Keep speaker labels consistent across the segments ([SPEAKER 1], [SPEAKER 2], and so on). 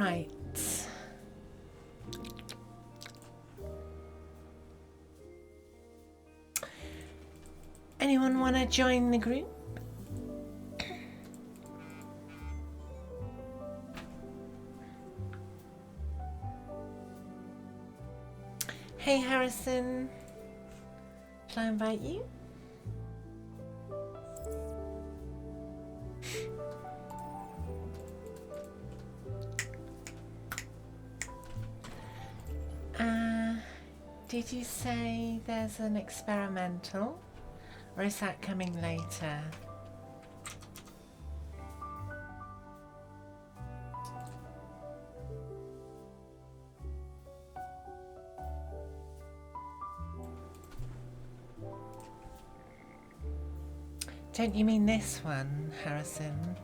[SPEAKER 1] Right. Anyone want to join the group? Hey Harrison, shall I invite you? Did you say there's an experimental, or is that coming later? Don't you mean this one, Harrison?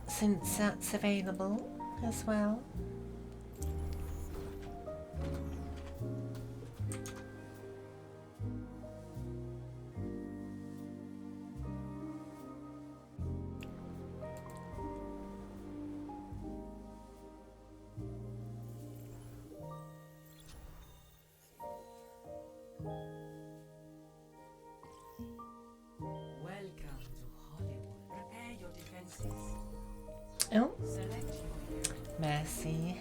[SPEAKER 1] Since that's available as well. Oh, merci.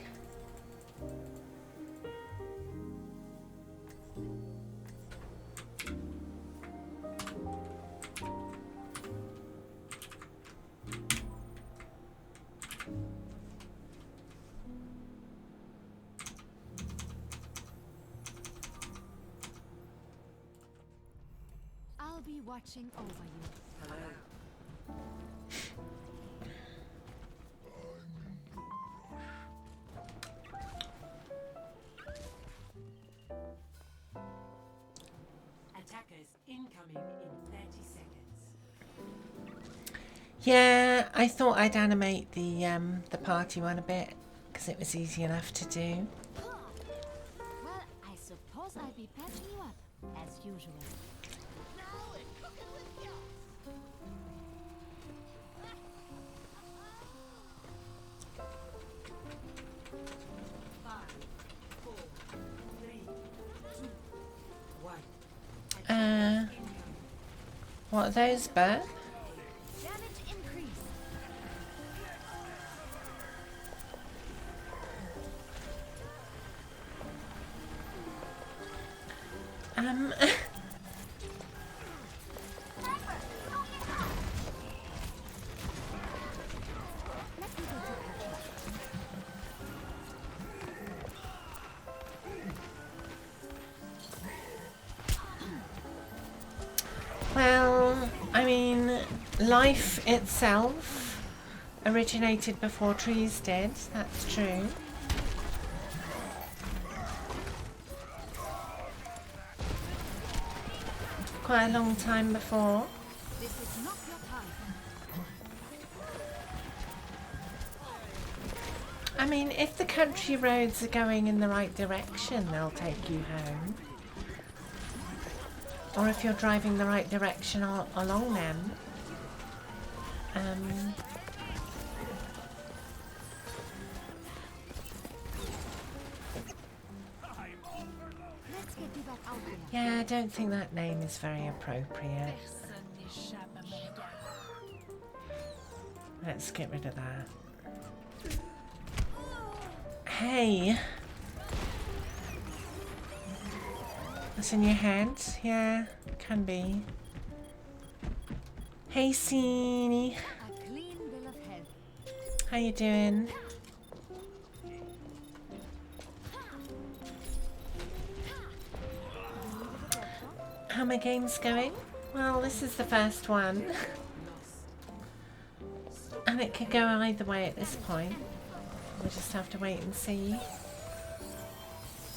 [SPEAKER 2] I'll be watching over you. Hello.
[SPEAKER 3] Incoming in 30 seconds.
[SPEAKER 1] Yeah, I thought I'd animate the party one a bit because it was easy enough to do.
[SPEAKER 2] Well, I suppose I'll be patching you up as usual. Now we're cooking with gas. 5, 4, 3, 2, 1.
[SPEAKER 1] What are those, Bert?
[SPEAKER 2] Damage increase. Well, I mean, life itself originated before trees did, that's true. Quite a long time before. This is not your time.
[SPEAKER 1] I mean, if the country roads are going in the right direction, they'll take you home. Or if you're driving the right direction along them.
[SPEAKER 2] Let's get you back out here.
[SPEAKER 1] Yeah, I don't think that name is very appropriate. Let's get rid of that. Hey! What's in your head? Yeah, can be. Hey, Seenie.
[SPEAKER 2] A clean bill of health.
[SPEAKER 1] How you doing? How are my games going? Well, this is the first one. And it could go either way at this point. We'll just have to wait and see.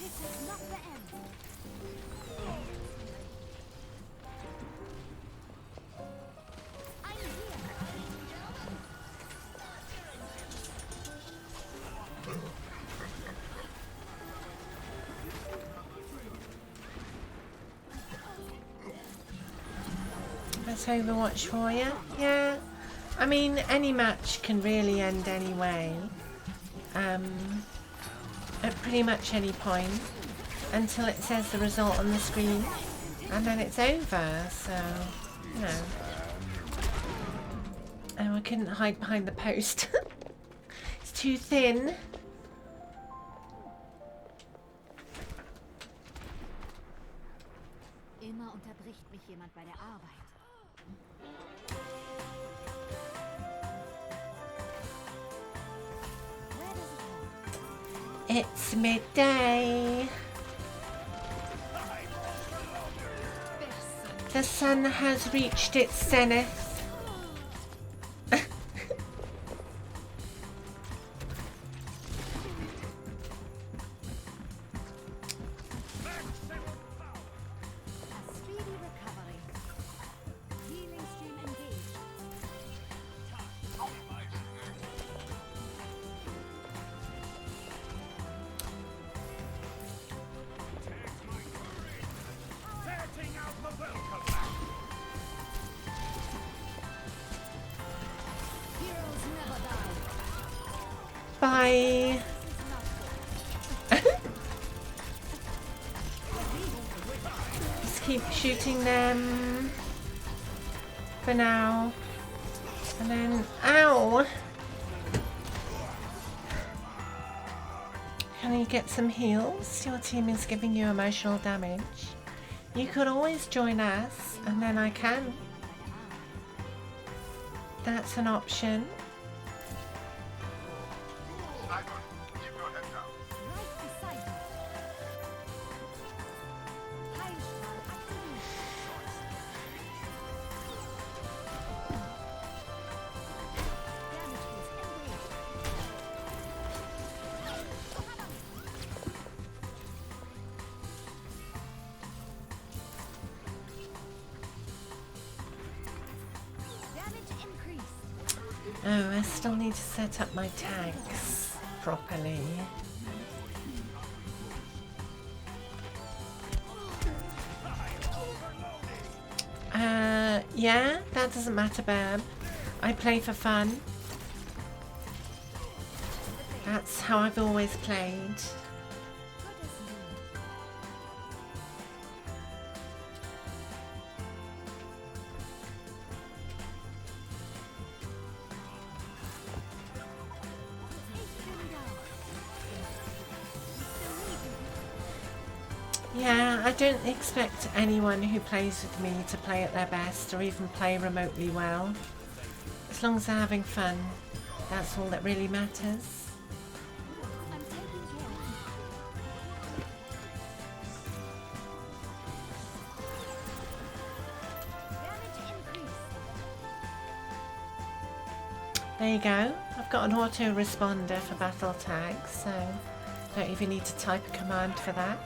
[SPEAKER 2] This is not the end. I'm here.
[SPEAKER 1] That's Overwatch for you. Yeah. I mean, any match can really end anyway. At pretty much any point until it says the result on the screen, and then it's over. So, you know. Oh, I couldn't hide behind the post. It's too thin.
[SPEAKER 2] Immer unterbricht mich jemand bei der Arbeit. Where does it go?
[SPEAKER 1] It's midday. The sun has reached its zenith.
[SPEAKER 2] A speedy recovery. Healing stream engaged. Heroes never die.
[SPEAKER 1] Bye. Just keep shooting them for now. And then, ow! Can you get some heals? Your team is giving you emotional damage. You could always join us, and then I can. That's an option.
[SPEAKER 2] Right beside me. Heilstrahl aktiviert. Damage boost engaged. Damage increased.
[SPEAKER 1] Oh, I still need to set up my tanks properly. Yeah, that doesn't matter, Bab. I play for fun. That's how I've always played.
[SPEAKER 2] Good as new. Ich bin da. We still need you.
[SPEAKER 1] Yeah, I don't expect anyone who plays with me to play at their best or even play remotely well. As long as they're having fun, that's all that really matters.
[SPEAKER 2] I'm taking care of you. Damage increased.
[SPEAKER 1] There you go. I've got an auto responder for battle tags, so don't even need to type a command for that.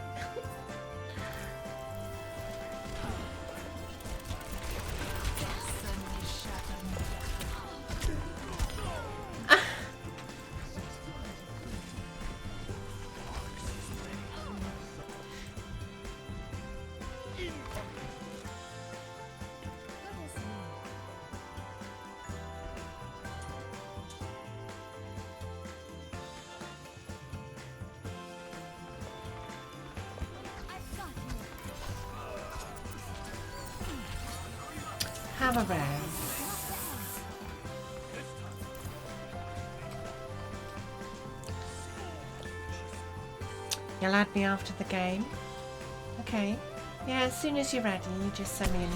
[SPEAKER 2] Good as new. I've got you.
[SPEAKER 1] Have a res. You'll add me after the game. Okay. Yeah, as soon as you're ready, you just send me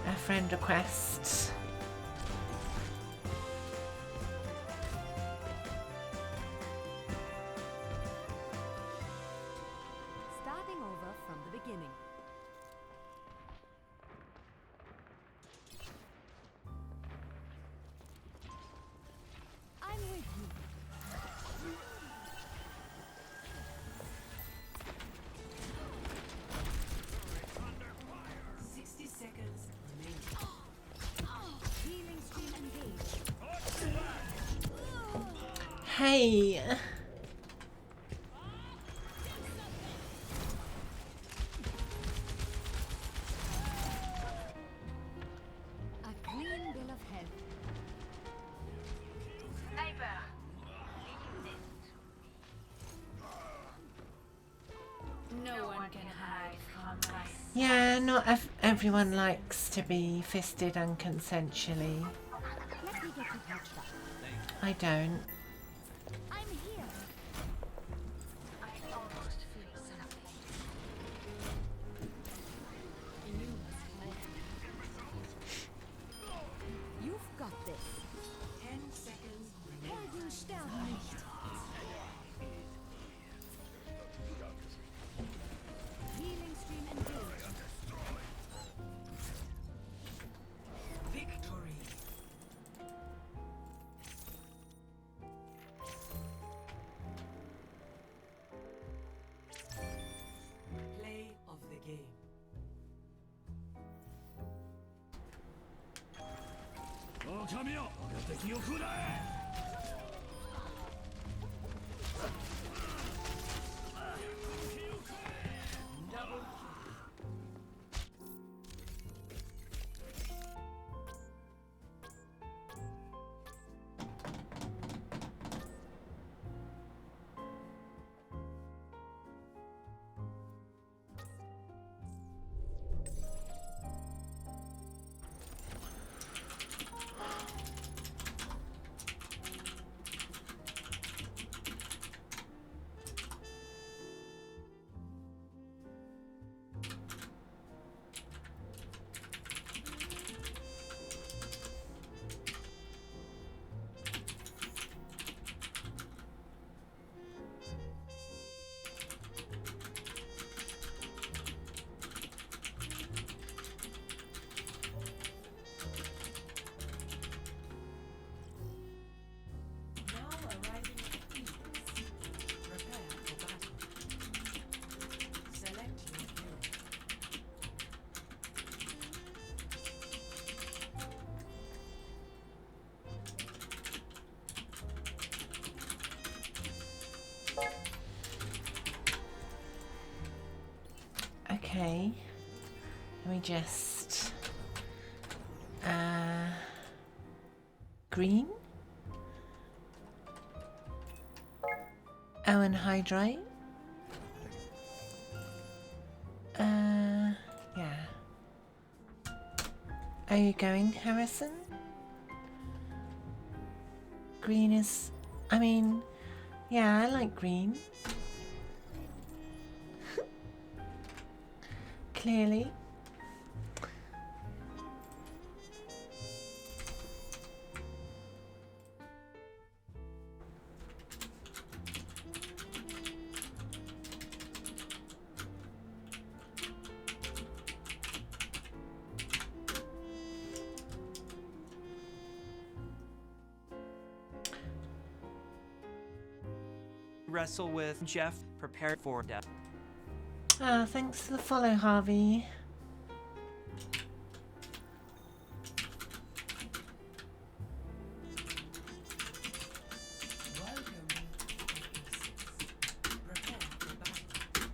[SPEAKER 1] a friend request.
[SPEAKER 2] Starting over from the beginning. I'm with you.
[SPEAKER 3] 60 seconds remaining.
[SPEAKER 2] Healing stream engaged.
[SPEAKER 1] Hey. Yeah, not everyone likes to be fisted unconsensually.
[SPEAKER 2] Let me get you patched up.
[SPEAKER 1] I don't.
[SPEAKER 2] I'm here. You've got this.
[SPEAKER 3] 10 seconds remaining.
[SPEAKER 2] Helden sterben nicht. Healing stream engaged.
[SPEAKER 3] Victory. Play of the game. Double now arriving at Phoenix. Prepare for battle. Select your hero.
[SPEAKER 1] Okay. Let me just... green? Oh, and hydrate? Yeah. Are you going, Harrison? Green is... I mean, yeah, I like green. Clearly.
[SPEAKER 4] Wrestle with Jeff, prepare for death.
[SPEAKER 1] Ah, thanks for the follow, Harvey.
[SPEAKER 3] Welcome to Prepare for battle.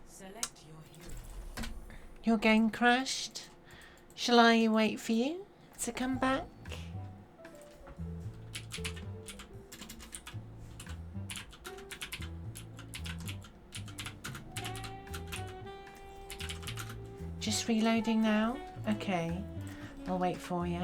[SPEAKER 3] Select your hero.
[SPEAKER 1] Your game crashed. Shall I wait for you to come back? Just reloading now? Okay, I'll wait for you.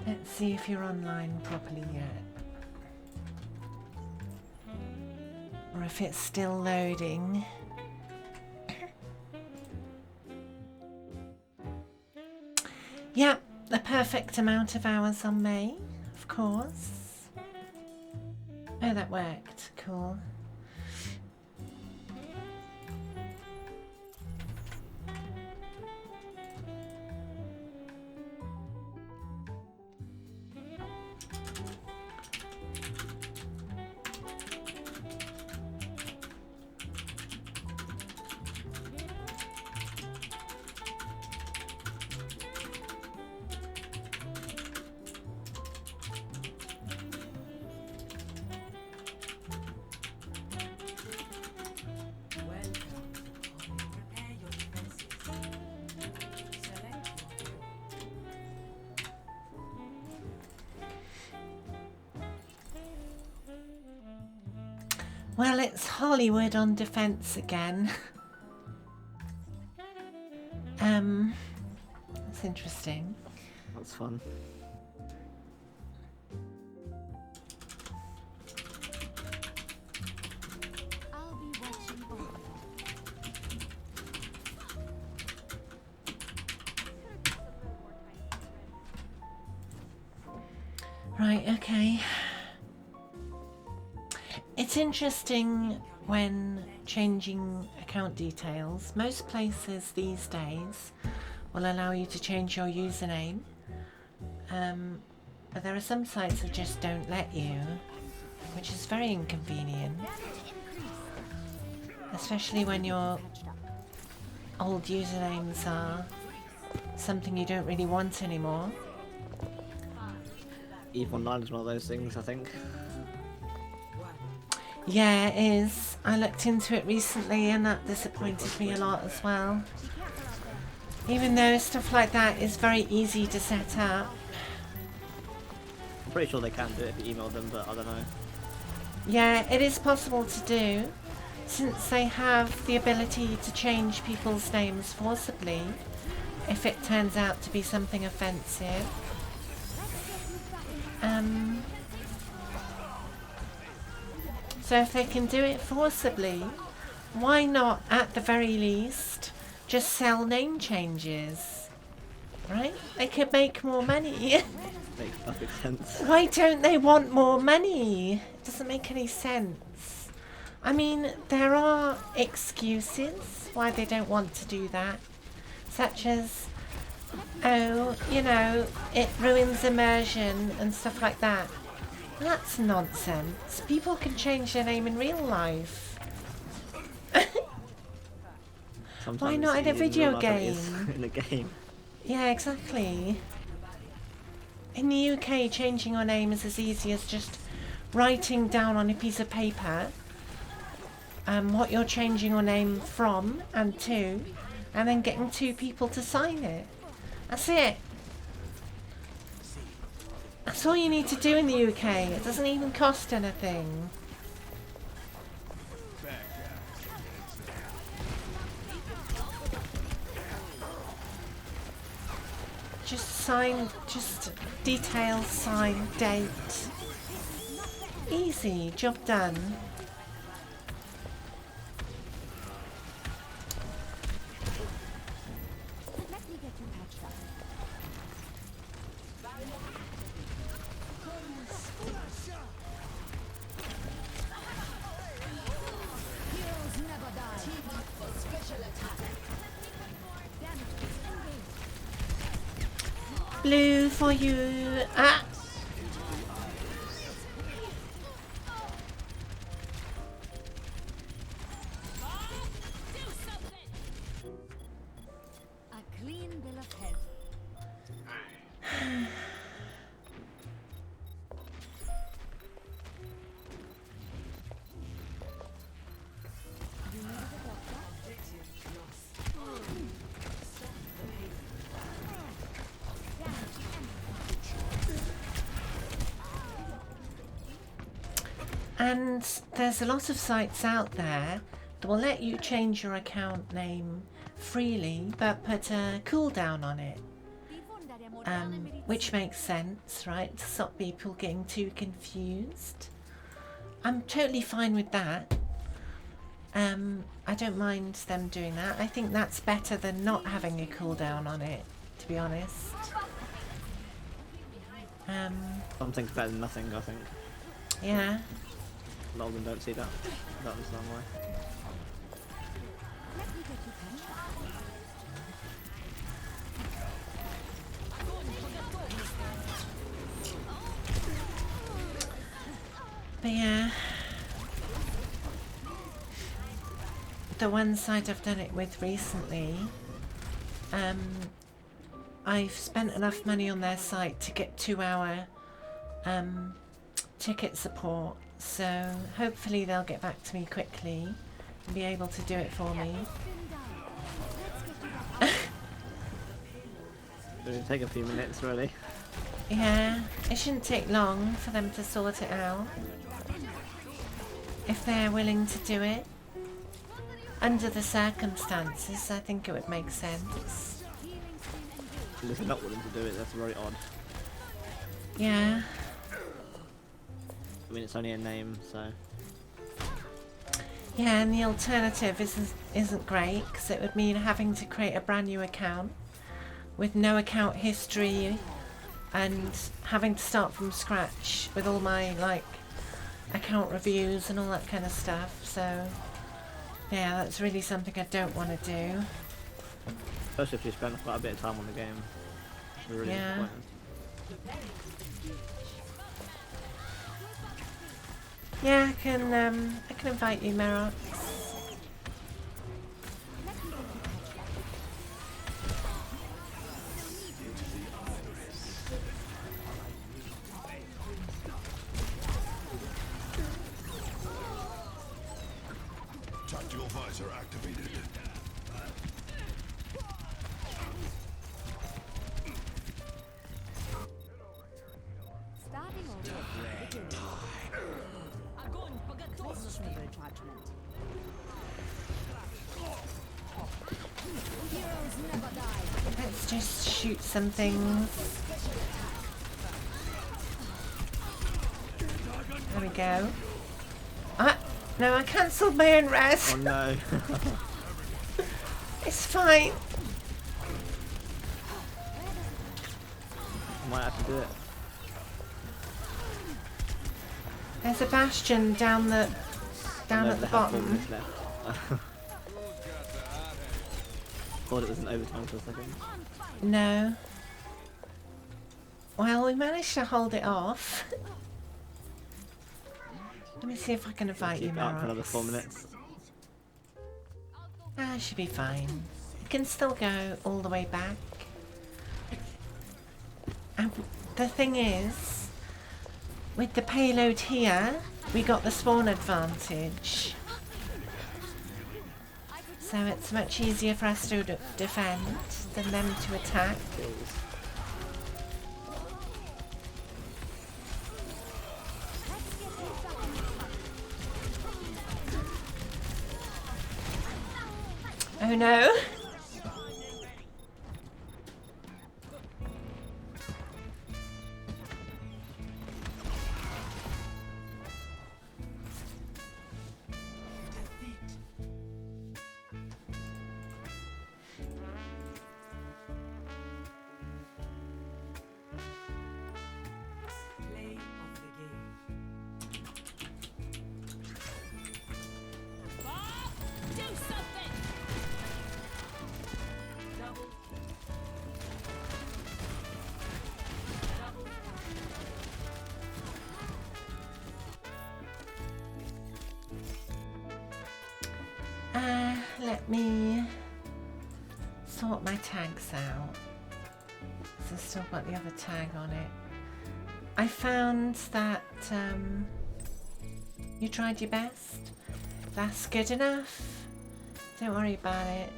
[SPEAKER 1] Let's see if you're online properly yet. Or if it's still loading. Yep, the perfect amount of hours on May, of course. Oh, that worked. Cool. Well, it's Hollywood on defense again. That's interesting.
[SPEAKER 5] That's fun.
[SPEAKER 2] I'll be watching over you.
[SPEAKER 1] Right, okay. It's interesting when changing account details. Most places these days will allow you to change your username. But there are some sites that just don't let you, which is very inconvenient. Especially when your old usernames are something you don't really want anymore.
[SPEAKER 5] EVE Online is one of those things, I think.
[SPEAKER 1] Yeah, it is. I looked into it recently and that disappointed me a lot as well. Even though stuff like that is very easy to set up.
[SPEAKER 5] I'm pretty sure they can do it if you email them, but I don't know.
[SPEAKER 1] Yeah, it is possible to do, since they have the ability to change people's names forcibly if it turns out to be something offensive. So if they can do it forcibly, why not, at the very least, just sell name changes? Right? They could make more money.
[SPEAKER 5] Makes perfect sense.
[SPEAKER 1] Why don't they want more money? It doesn't make any sense. I mean, there are excuses why they don't want to do that, such as, oh, you know, it ruins immersion and stuff like that. That's nonsense. People can change their name in real life.
[SPEAKER 5] Sometimes
[SPEAKER 1] Why not in a
[SPEAKER 5] real
[SPEAKER 1] video
[SPEAKER 5] life it is
[SPEAKER 1] game?
[SPEAKER 5] in a game.
[SPEAKER 1] Yeah, exactly. In the UK, changing your name is as easy as just writing down on a piece of paper what you're changing your name from and to, and then getting 2 people to sign it. That's it. That's all you need to do in the UK. It doesn't even cost anything. Just sign, just details, sign, date. Easy, job done.
[SPEAKER 2] Let me get you patched up. Heroes never die. Team up for special attack. Damage is engaged.
[SPEAKER 1] Blue for you. Ah!
[SPEAKER 2] A clean bill of health. You needed a doctor?
[SPEAKER 3] Objective lost.
[SPEAKER 1] And there's a lot of sites out there that will let you change your account name freely, but put a cooldown on it. Which makes sense, right? To stop people getting too confused. I'm totally fine with that. I don't mind them doing that. I think that's better than not having a cooldown on it, to be honest.
[SPEAKER 5] Something's better than nothing, I think.
[SPEAKER 1] Yeah.
[SPEAKER 5] A lot of them don't see that. That was the wrong way.
[SPEAKER 2] Let me get you patched up.
[SPEAKER 1] But yeah, the one site I've done it with recently, I've spent enough money on their site to get 2-hour ticket support, so hopefully they'll get back to me quickly and be able to do it for me.
[SPEAKER 5] It'll take a few minutes, really.
[SPEAKER 1] Yeah, it shouldn't take long for them to sort it out. if they're willing to do it. Under the circumstances, I think it would make sense.
[SPEAKER 5] If they're not willing to do it, that's very odd.
[SPEAKER 1] Yeah.
[SPEAKER 5] I mean, it's only a name, so.
[SPEAKER 1] Yeah, and the alternative isn't great, because it would mean having to create a brand new account with no account history and having to start from scratch with all my like account reviews and all that kind of stuff. So yeah, that's really something I don't want to do.
[SPEAKER 5] Especially if you spend quite a bit of time on the game. It's really
[SPEAKER 1] Yeah.
[SPEAKER 5] disappointing.
[SPEAKER 1] Yeah, I can invite you, Merox.
[SPEAKER 6] Tactical visor activated.
[SPEAKER 2] Starting over. Questionable judgment. Heroes never die.
[SPEAKER 1] Let's just shoot some things. There we go. Ah, no, I cancelled my own res.
[SPEAKER 5] Oh no.
[SPEAKER 1] It's fine.
[SPEAKER 5] Might have to do it.
[SPEAKER 1] There's a bastion down
[SPEAKER 5] No,
[SPEAKER 1] at the
[SPEAKER 5] they have 4
[SPEAKER 1] bottom.
[SPEAKER 5] minutes left. Thought it was an overtime for a second.
[SPEAKER 1] No. Well, we managed to hold it off. Let me see if I can invite you,
[SPEAKER 5] Keep it up for another 4
[SPEAKER 1] Merox.
[SPEAKER 5] minutes.
[SPEAKER 1] Ah, should be fine. You can still go all the way back. And the thing is, with the payload here, we got the spawn advantage. So it's much easier for us to defend than them to attack. Oh no!
[SPEAKER 3] Play of the game.
[SPEAKER 2] Do something!
[SPEAKER 3] Double. Double.
[SPEAKER 1] Let me sort my tags out. So I've still got the other tag on it. I found that you tried your best. That's good enough. Don't worry about it.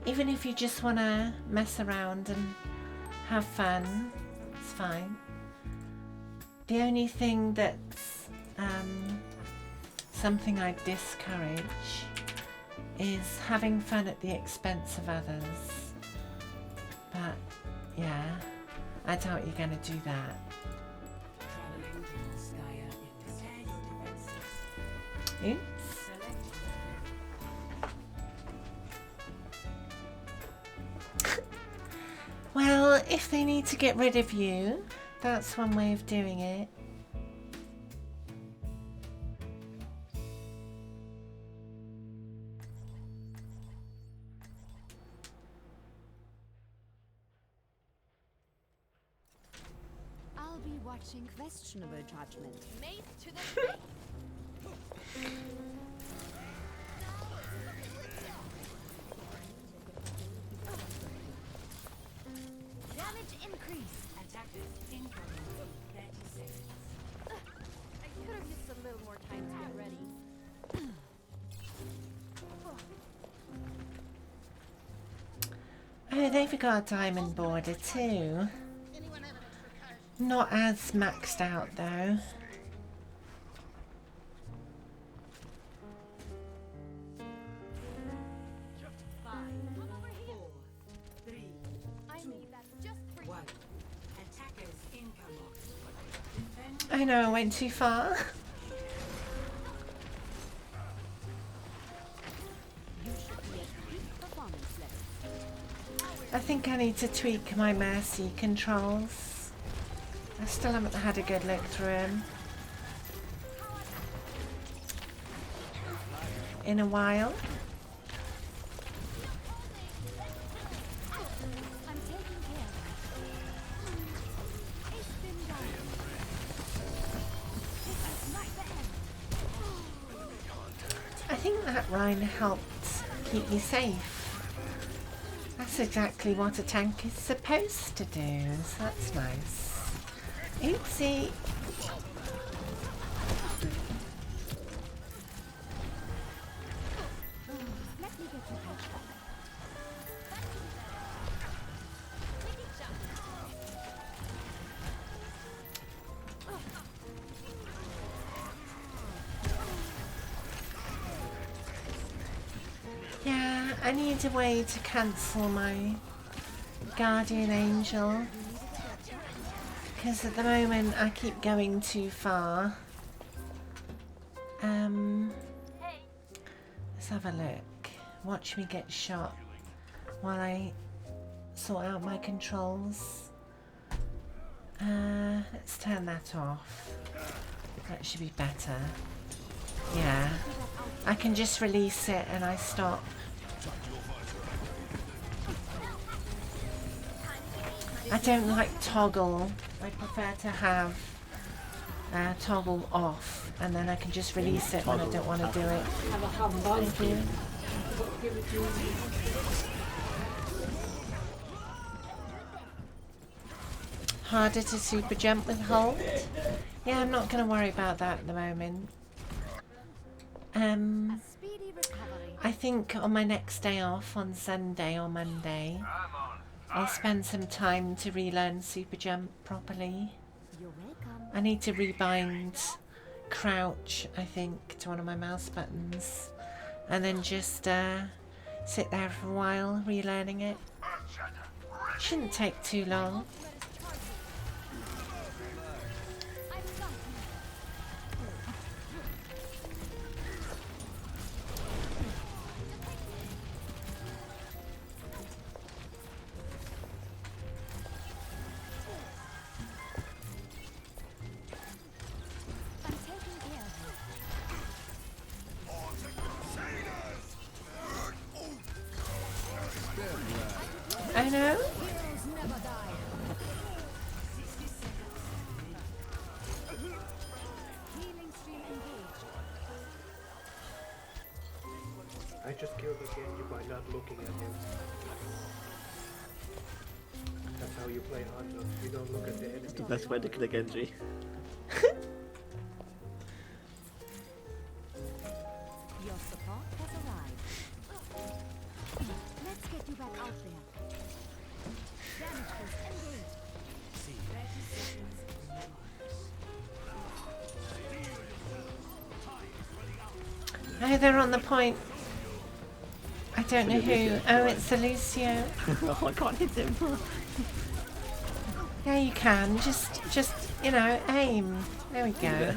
[SPEAKER 1] Even if you just want to mess around and have fun, it's fine. The only thing that's something I discourage is having fun at the expense of others. But yeah, I doubt you're going to do that.
[SPEAKER 3] Traveling to Skya in this defenses.
[SPEAKER 1] Oops.
[SPEAKER 3] Select.
[SPEAKER 1] Well, if they need to get rid of you, that's one way of doing it.
[SPEAKER 2] I'll be watching questionable judgment.
[SPEAKER 7] Mate to the tree.
[SPEAKER 2] Damage increase.
[SPEAKER 3] Attacker incoming. 30 seconds.
[SPEAKER 7] I could have used a little more time to get ready.
[SPEAKER 1] Oh, they've got a diamond border too. Not as maxed out though.
[SPEAKER 7] I need that just for you.
[SPEAKER 3] One. Attackers incoming.
[SPEAKER 1] I know I went too far. I think I need to tweak my mercy controls. I still haven't had a good look through them in a while.
[SPEAKER 2] I'm taking care of it. It's been done. This is not the end.
[SPEAKER 1] I think that Rhine helped keep me safe. That's exactly what a tank is supposed to do, so that's nice. Oopsie.
[SPEAKER 2] Let me get you patched up.
[SPEAKER 1] Yeah, I need a way to cancel my guardian angel. Because at the moment I keep going too far. Let's have a look. Watch me get shot while I sort out my controls. Let's turn that off. That should be better. Yeah. I can just release it and I stop. I don't like toggle. I prefer to have toggle off and then I can just release it when I don't want to do it. Thank you. Harder to super jump with hold? Yeah, I'm not going to worry about that at the moment.
[SPEAKER 2] Speedy recovery.
[SPEAKER 1] I think on my next day off, on Sunday or Monday, I'll spend some time to relearn super jump properly.
[SPEAKER 2] You're welcome.
[SPEAKER 1] I need to rebind crouch, I think, to one of my mouse buttons. And then just sit there for a while, relearning it. Shouldn't take too long.
[SPEAKER 2] I've got you. I'm taking care of you.
[SPEAKER 1] I know.
[SPEAKER 2] Heroes never die. Healing stream engaged.
[SPEAKER 8] I just killed the Genji by not looking at him. That's how you play Hunter. You don't look at the enemy.
[SPEAKER 5] The best way to kill a Genji.
[SPEAKER 2] Your support has arrived. Let's get you back out there. Damage boost engaged.
[SPEAKER 1] Oh, they're on the point. I don't know who. Oh, it's the Lucio.
[SPEAKER 5] Oh, I can't hit him.
[SPEAKER 1] Yeah, you can. Just, you know, aim. There we go.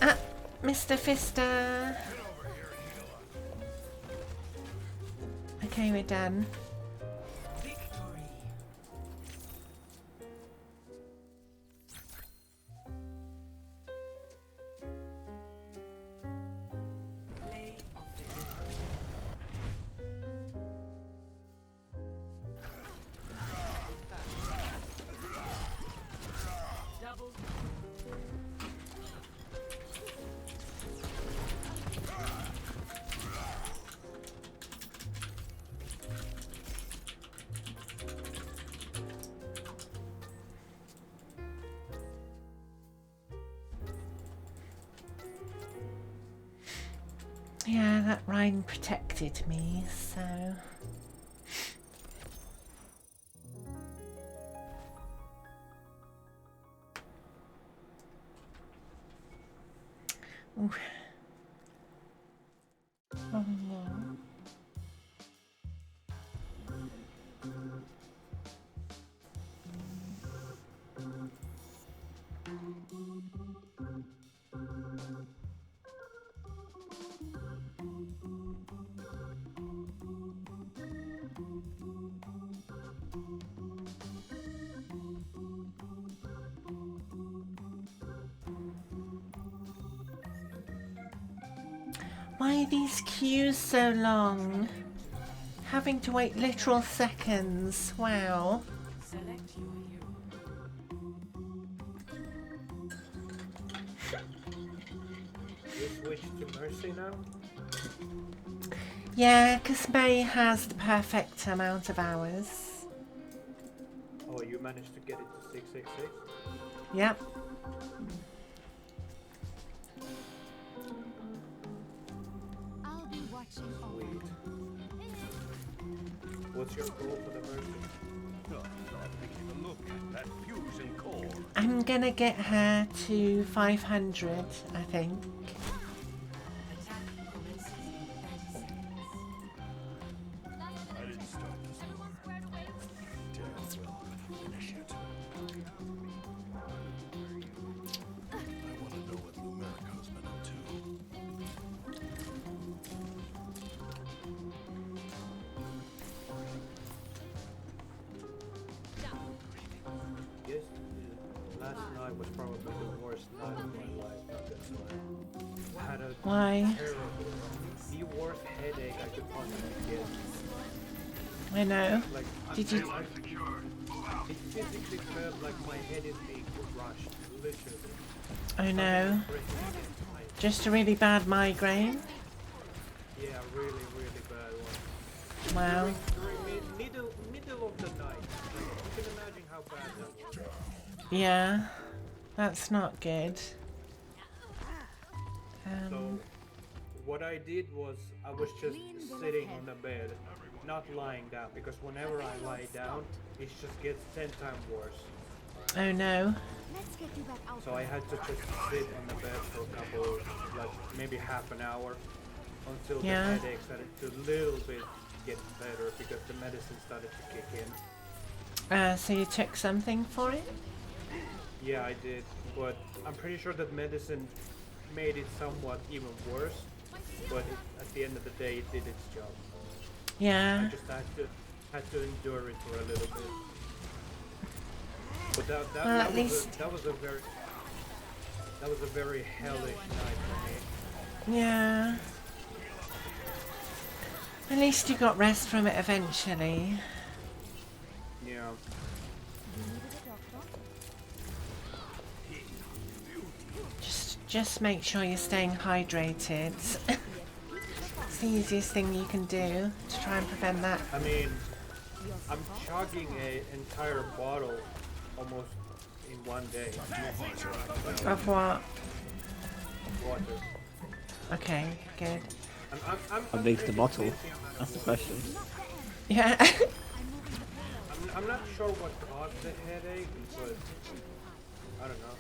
[SPEAKER 1] Ah, Mr. Fister. Okay, we're done.
[SPEAKER 3] Play of the game. Double.
[SPEAKER 1] Yeah, that Rhine protected me, so... Ooh. Oh no. Why are these queues so long? Having to wait literal seconds. Wow.
[SPEAKER 3] Select your hero.
[SPEAKER 8] You switched to Mercy now?
[SPEAKER 1] Yeah, because May has the perfect amount of hours.
[SPEAKER 8] Oh, you managed to get it to 666?
[SPEAKER 1] Yep.
[SPEAKER 2] I'll be watching over.
[SPEAKER 8] Sweet. What's your goal for the Mercy?
[SPEAKER 6] No, stop taking a look at that fusion core.
[SPEAKER 1] I'm gonna get her to 500, I think.
[SPEAKER 3] Attack commences in 30 seconds.
[SPEAKER 6] I didn't start this war. Damn well, finish it. I want to know what Lumerica's been up to.
[SPEAKER 8] Yes, last night was probably the worst night of my life. Not gonna lie. I had a
[SPEAKER 1] Why?
[SPEAKER 8] terrible, the worst headache I could possibly get.
[SPEAKER 1] I know.
[SPEAKER 8] Like,
[SPEAKER 1] Did you...
[SPEAKER 8] it physically felt like my head is being crushed, literally.
[SPEAKER 1] Oh no. Just a really bad migraine?
[SPEAKER 8] Yeah, really, really bad one.
[SPEAKER 1] Wow.
[SPEAKER 8] During middle of the night. Like, you can imagine how bad that was.
[SPEAKER 1] Yeah. That's not good.
[SPEAKER 8] So, what I did was, I was just sitting on the bed, not lying down, because whenever I lie down, it just gets 10 times worse.
[SPEAKER 1] Oh no.
[SPEAKER 2] Let's get you back out.
[SPEAKER 8] So I had to just sit on the bed for a couple, like maybe half an hour, until
[SPEAKER 1] Yeah.
[SPEAKER 8] the headache started to little bit get better, because the medicine started to kick in.
[SPEAKER 1] So you took something for it?
[SPEAKER 8] Yeah, I did, but I'm pretty sure that medicine made it somewhat even worse, but at the end of the day it did its job. I
[SPEAKER 1] Yeah.
[SPEAKER 8] just had to endure it for a little bit. But that
[SPEAKER 1] Well,
[SPEAKER 8] that
[SPEAKER 1] at
[SPEAKER 8] was
[SPEAKER 1] least-
[SPEAKER 8] that was a very hellish night for me.
[SPEAKER 1] Yeah. At least you got rest from it eventually.
[SPEAKER 8] Yeah.
[SPEAKER 1] Just make sure you're staying hydrated. It's the easiest thing you can do to try and prevent that.
[SPEAKER 8] I mean, I'm chugging an entire bottle almost in one day.
[SPEAKER 1] Of what?
[SPEAKER 8] Water.
[SPEAKER 1] Okay, good.
[SPEAKER 5] How big's the bottle? That's the question.
[SPEAKER 1] Yeah.
[SPEAKER 8] I'm not sure what caused the headache, but I don't know.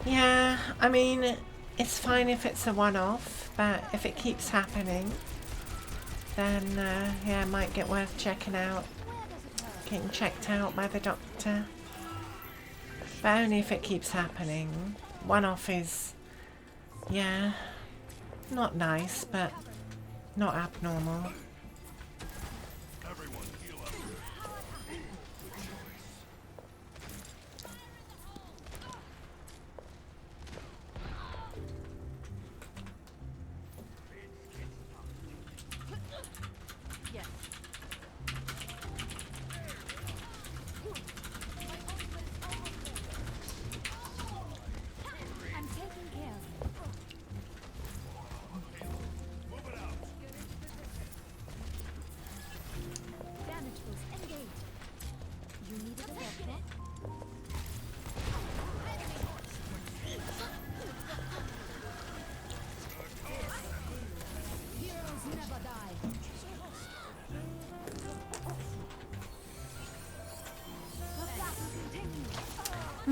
[SPEAKER 1] Yeah, I mean, it's fine if it's a one-off, but if it keeps happening, then yeah, it might get worth checking out. Getting checked out by the doctor. But only if it keeps happening. One-off is, yeah, not nice, but not abnormal.
[SPEAKER 6] Everyone heal up.
[SPEAKER 7] Yes.
[SPEAKER 2] I'm taking care of you.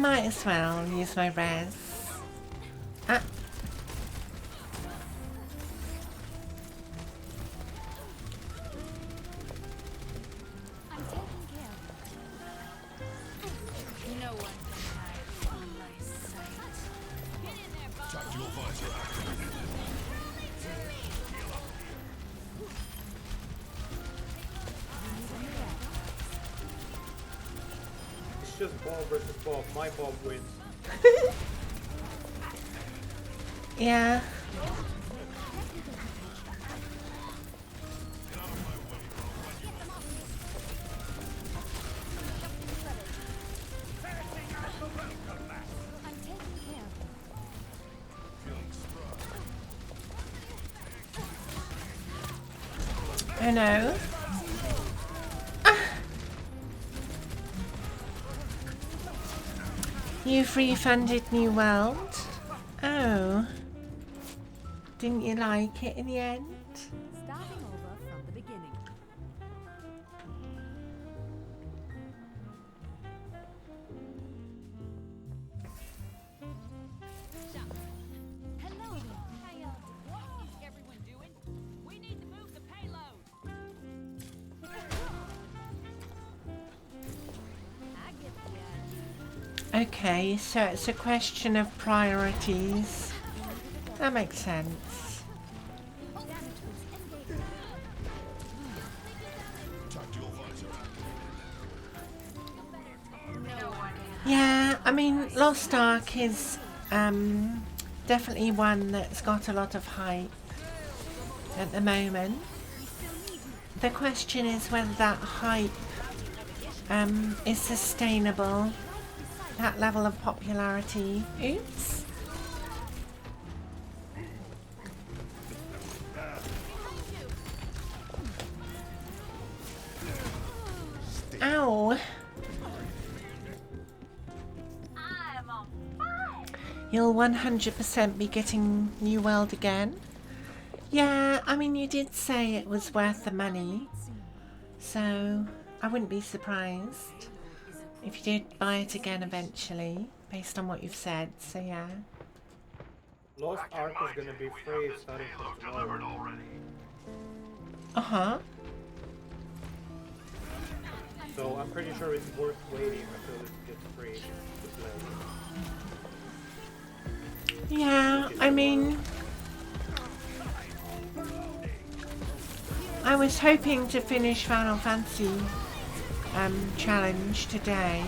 [SPEAKER 1] might as well use my res. Ah.
[SPEAKER 2] I'm taking care of it. No one can hide from my sight. Get in there, Bob.
[SPEAKER 6] Tactical visor activated.
[SPEAKER 8] It's just Bob versus Bob. My Bob wins.
[SPEAKER 1] Yeah.
[SPEAKER 2] I'm taking care of it.
[SPEAKER 1] Oh no. You've refunded New World? Oh. Didn't you like it in the end?
[SPEAKER 2] Starting over from the beginning. Hello there. Hey, what is everyone doing? We need to move the payload. I get the idea.
[SPEAKER 1] Okay, so it's a question of priorities. That makes sense.
[SPEAKER 6] Tactical visor activated.
[SPEAKER 1] Yeah, I mean, Lost Ark is definitely one that's got a lot of hype at the moment. The question is whether that hype is sustainable, that level of popularity. Oops. Ow. You'll 100% be getting New World again. Yeah, I mean, you did say it was worth the money, so I wouldn't be surprised if you did buy it again eventually, based on what you've said, so yeah.
[SPEAKER 8] Lost Ark is gonna be free starting from tomorrow.
[SPEAKER 1] Uh-huh.
[SPEAKER 8] So I'm pretty sure it's worth waiting until it gets free to play.
[SPEAKER 1] Yeah, I mean, I was hoping to finish Final Fantasy challenge today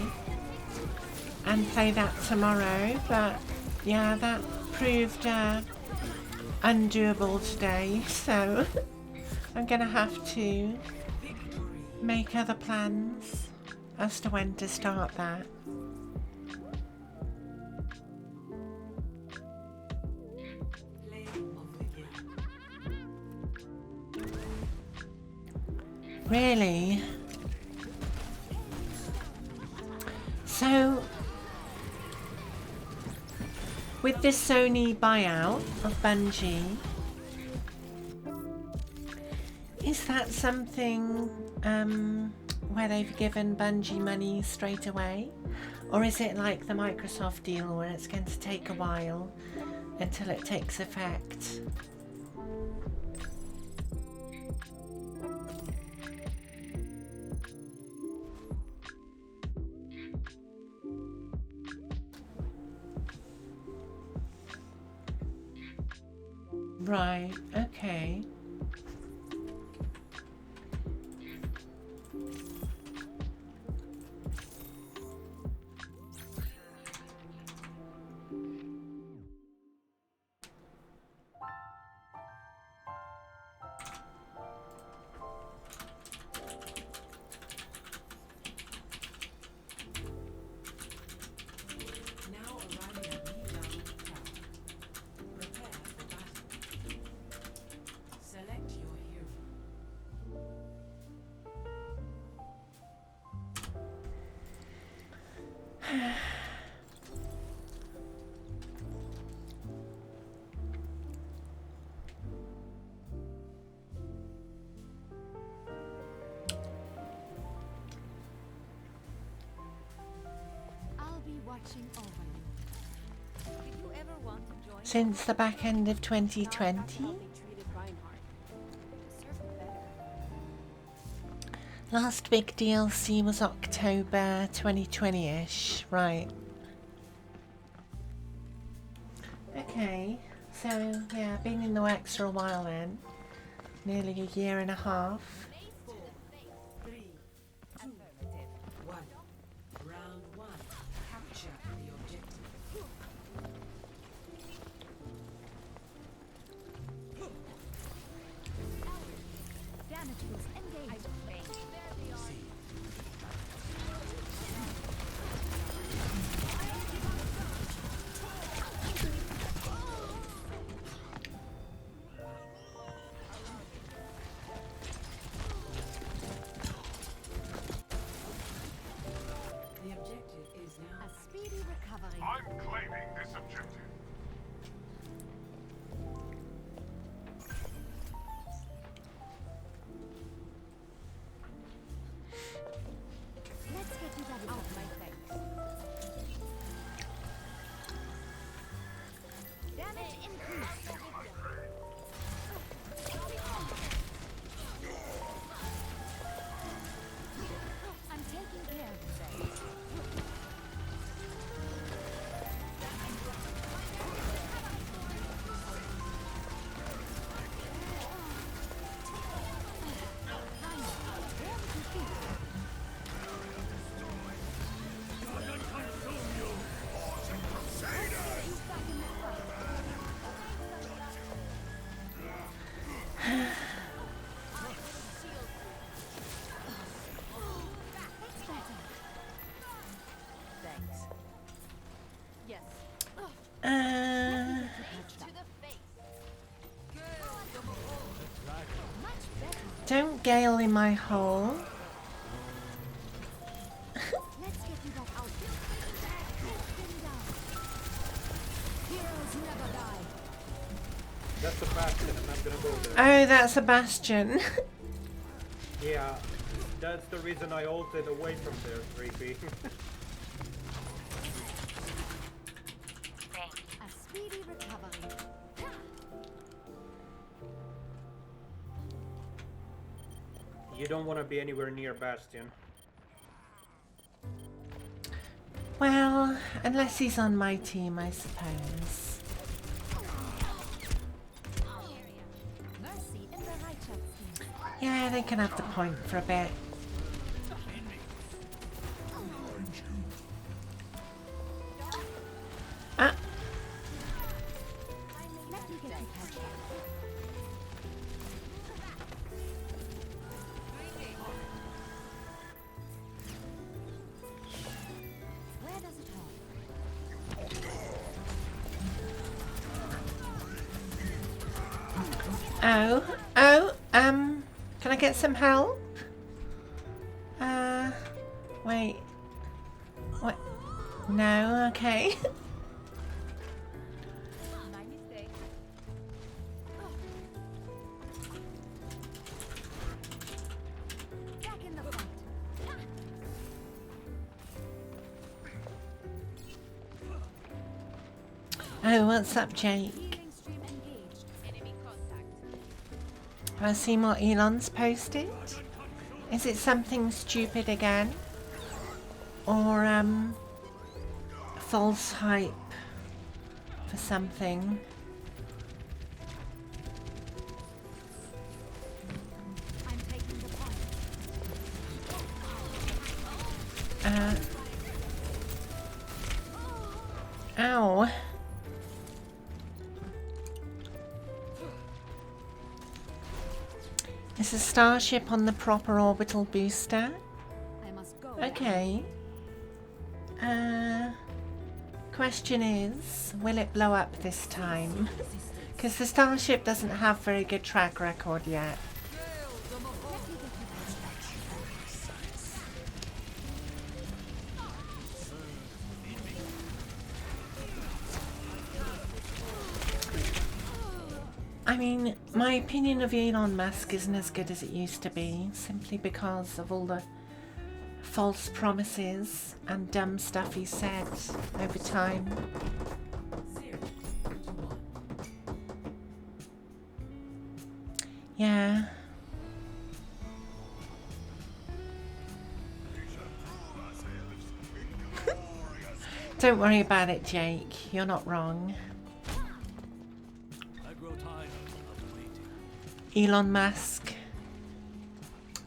[SPEAKER 1] and play that tomorrow, but yeah, that proved undoable today, so I'm gonna have to make other plans as to when to start that.
[SPEAKER 3] Play of the game.
[SPEAKER 1] Really? So, with this Sony buyout of Bungie, is that something where they've given Bungie money straight away? Or is it like the Microsoft deal where it's going to take a while until it takes effect? Right, okay.
[SPEAKER 3] Now arriving at Misadventures tower. Prepare for battle. Select your hero.
[SPEAKER 2] I'll be watching watching over you. Did you ever want to join
[SPEAKER 1] Since the back end of 2020.
[SPEAKER 7] Helping treated Reinhardt. Deserve better.
[SPEAKER 1] Last big DLC was October 2020-ish, right. Okay, so yeah, been in the works for a while then. Nearly a year and a half.
[SPEAKER 3] 3, 2, 1. Round 1. Capture the objective.
[SPEAKER 2] damage was engaged?
[SPEAKER 3] The objective is now
[SPEAKER 2] A speedy recovery.
[SPEAKER 6] I'm claiming this objective.
[SPEAKER 2] Let's get you that out, my friends. Damage increased. I'm taking care of things. Thanks.
[SPEAKER 7] Yes.
[SPEAKER 2] To the face. Much better.
[SPEAKER 1] Don't gale in my hole.
[SPEAKER 2] Let's get you that out. Spin down. Heroes never die.
[SPEAKER 8] That's a bastion. I'm not gonna go there.
[SPEAKER 1] Oh, that's a bastion.
[SPEAKER 8] Yeah, that's the reason I ulted away from there, 3P.
[SPEAKER 2] A speedy recovery.
[SPEAKER 8] You don't want to be anywhere near bastion.
[SPEAKER 1] Well, unless he's on my team, I suppose.
[SPEAKER 2] Mercy in the righteous team.
[SPEAKER 1] Yeah, they can have the point for a bit. Ah,
[SPEAKER 2] Let me get you patched up. Where does it hurt?
[SPEAKER 1] can I get some help? Wait. What? No, okay.
[SPEAKER 2] My mistake. Back in the fight.
[SPEAKER 1] Oh, what's up, Jake?
[SPEAKER 2] Healing stream engaged. Enemy contact.
[SPEAKER 1] I see what Elon's posted. Is it something stupid again? Or, false hype for something?
[SPEAKER 2] I'm taking the point.
[SPEAKER 1] Ow. Is a starship on the proper orbital booster?
[SPEAKER 2] I must go.
[SPEAKER 1] Okay. Question is, will it blow up this time? Because the starship doesn't have very good track record yet. I mean, my opinion of Elon Musk isn't as good as it used to be, simply because of all the false promises and dumb stuff he said over time.
[SPEAKER 3] 0 to 1.
[SPEAKER 1] Yeah. Don't worry about it, Jake. You're not wrong.
[SPEAKER 6] I grow tired of waiting.
[SPEAKER 1] Elon Musk.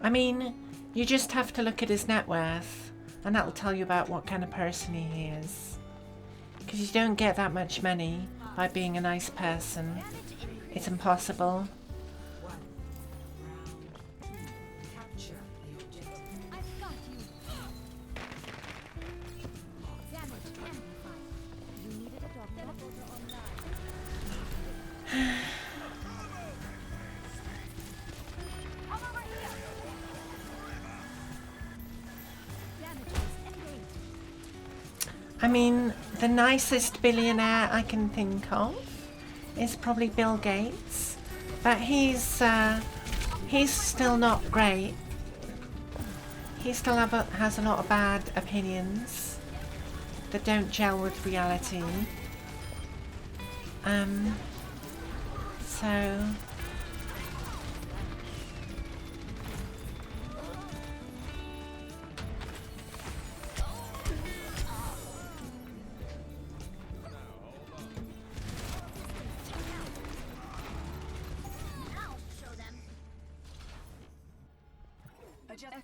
[SPEAKER 1] I mean, you just have to look at his net worth, and that'll tell you about what kind of person he is. Because you don't get that much money by being a nice person. It's impossible.
[SPEAKER 3] 1. Round 2. Capture the objective.
[SPEAKER 2] I've got you. Damage amplified. You needed a doctor. Teleporter online. Come over here. Damages engaged.
[SPEAKER 1] I mean, the nicest billionaire I can think of is probably Bill Gates, but he's still not great. He still has a lot of bad opinions that don't gel with reality. So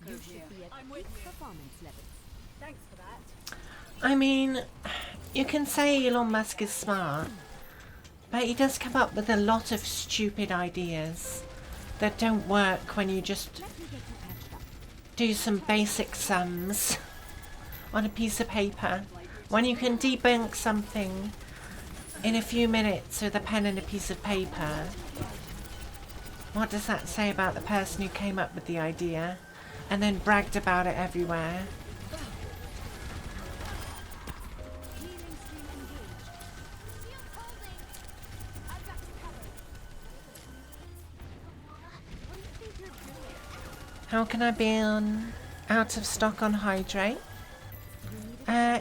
[SPEAKER 2] You should be at peak performance levels.
[SPEAKER 1] I mean, you can say Elon Musk is smart, but he does come up with a lot of stupid ideas that don't work when you just
[SPEAKER 2] Let me get you patched up.
[SPEAKER 1] do some basic sums on a piece of paper. When you can debunk something in a few minutes with a pen and a piece of paper, what does that say about the person who came up with the idea and then bragged about it everywhere?
[SPEAKER 2] Healing stream engaged. Shield holding. I've got you covered. What do you think you're doing?
[SPEAKER 1] How can I be out of stock on hydrate?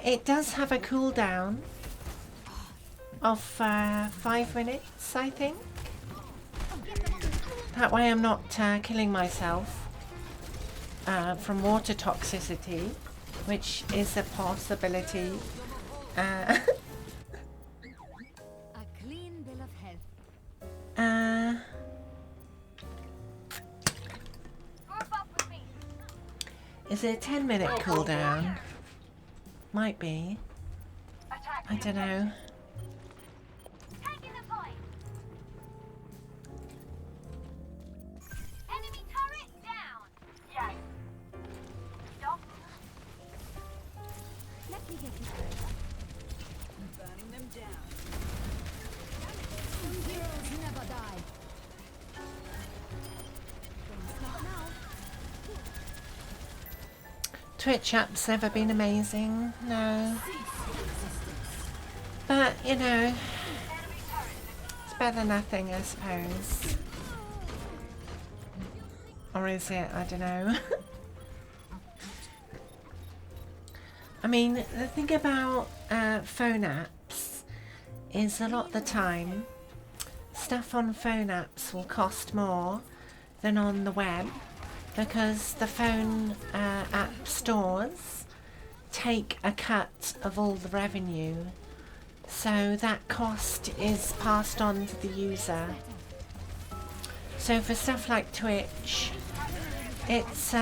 [SPEAKER 1] It does have a cooldown of 5 minutes, I think. That way I'm not killing myself from water toxicity, which is a possibility.
[SPEAKER 2] A clean bill of health. Group up with me.
[SPEAKER 1] Is it a 10-minute cooldown? Might be. I don't know.
[SPEAKER 2] Taking the point. Enemy turret down. Yes. Stop. Let me get you.
[SPEAKER 3] Burning them down.
[SPEAKER 2] Some heroes never die. Don't stop now.
[SPEAKER 1] Twitch app's never been amazing, no. But, you know, it's better than nothing, I suppose. Or is it? I don't know. I mean, the thing about phone apps is a lot of the time, stuff on phone apps will cost more than on the web, because the phone app stores take a cut of all the revenue, so that cost is passed on to the user. So for stuff like Twitch, it's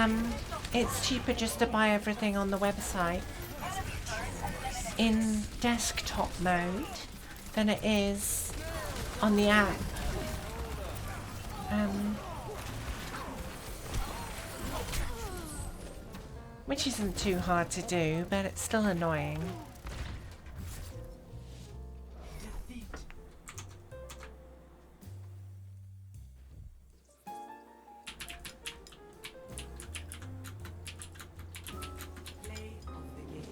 [SPEAKER 1] cheaper just to buy everything on the website in desktop mode than it is on the app. Which isn't too hard to do, but it's still annoying.
[SPEAKER 3] Defeat. Play of the game.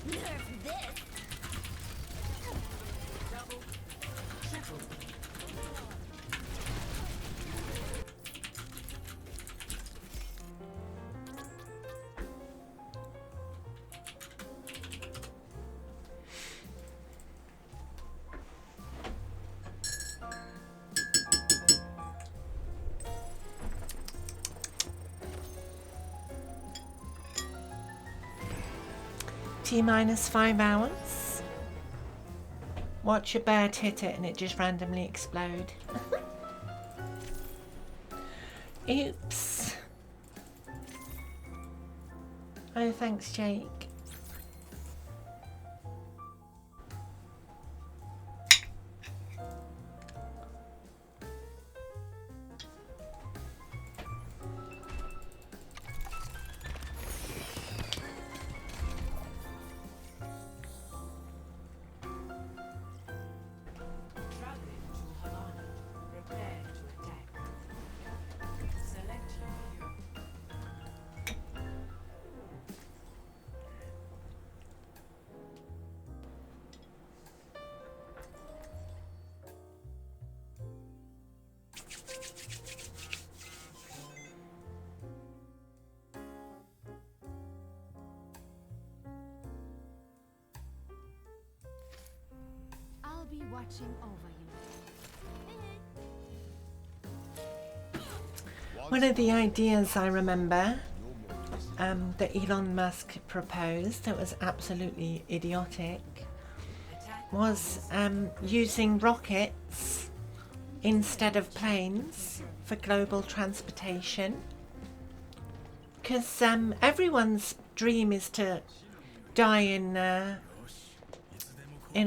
[SPEAKER 2] Nerf this.
[SPEAKER 3] Double, triple.
[SPEAKER 1] T-minus 5 hours. Watch a bird hit it and it just randomly explode. Oops. Oh, thanks, Jake.
[SPEAKER 3] Traveling to Havana. Prepare to attack. Select your hero.
[SPEAKER 2] I'll be watching over you.
[SPEAKER 1] One of the ideas I remember that Elon Musk proposed that was absolutely idiotic was using rockets instead of planes for global transportation. Because everyone's dream is to die in a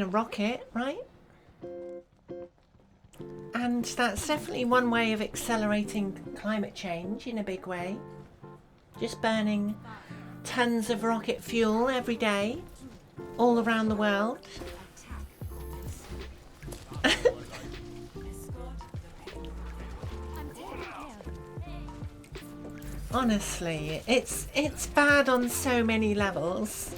[SPEAKER 1] rocket, right? And that's definitely one way of accelerating climate change in a big way. Just burning tons of rocket fuel every day, all around the world. Honestly, it's bad on so many levels.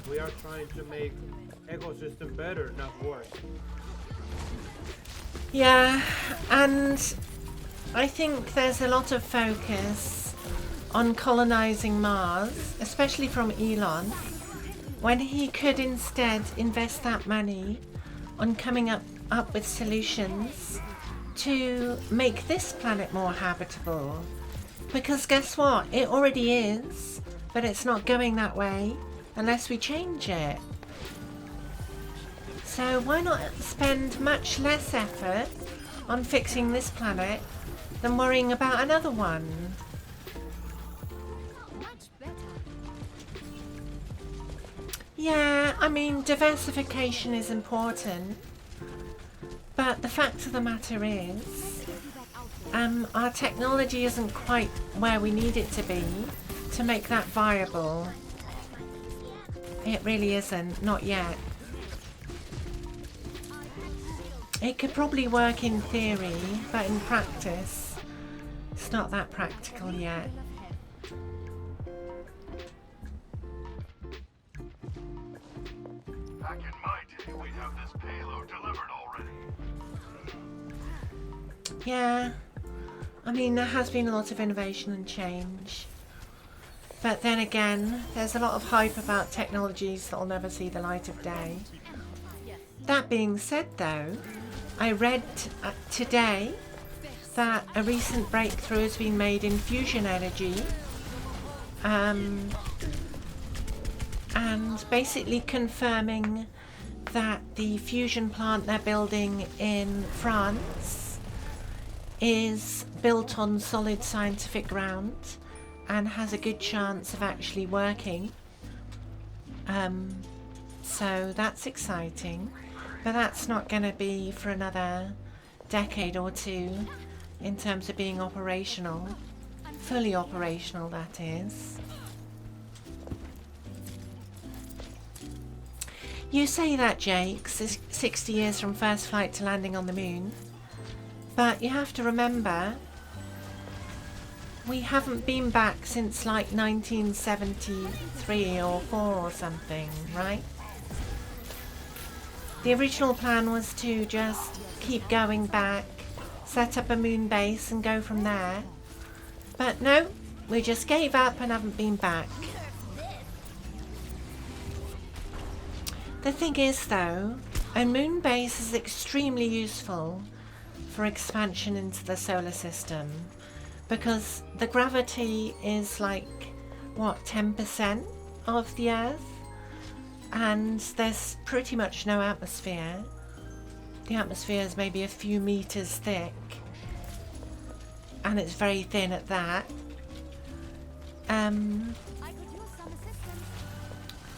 [SPEAKER 8] We are trying to make ecosystem better, not worse.
[SPEAKER 1] Yeah, and I think there's a lot of focus on colonizing Mars, especially from Elon, when he could instead invest that money on coming up with solutions to make this planet more habitable. Because guess what? It already is, but it's not going that way unless we change it. So why not spend much less effort on fixing this planet than worrying about another one? Yeah, I mean, diversification is important, but the fact of the matter is, our technology isn't quite where we need it to be to make that viable. It really isn't, not yet. It could probably work in theory, but in practice, it's not that practical yet.
[SPEAKER 6] Back in my day, we'd have this payload delivered already.
[SPEAKER 1] Yeah, I mean, there has been a lot of innovation and change. But then again, there's a lot of hype about technologies that will never see the light of day. That being said though, I read today that a recent breakthrough has been made in fusion energy, and basically confirming that the fusion plant they're building in France is built on solid scientific ground and has a good chance of actually working. So that's exciting, but that's not going to be for another decade or two in terms of being operational, fully operational that is. You say that, Jake, 60 years from first flight to landing on the moon, but you have to remember we haven't been back since like 1973 or 4 or something, right? The original plan was to just keep going back, set up a moon base and go from there. But no, we just gave up and haven't been back. The thing is though, a moon base is extremely useful for expansion into the solar system because the gravity is like, what, 10% of the Earth? And there's pretty much no atmosphere. The atmosphere is maybe a few meters thick and it's very thin at that.
[SPEAKER 2] I could use some assistance.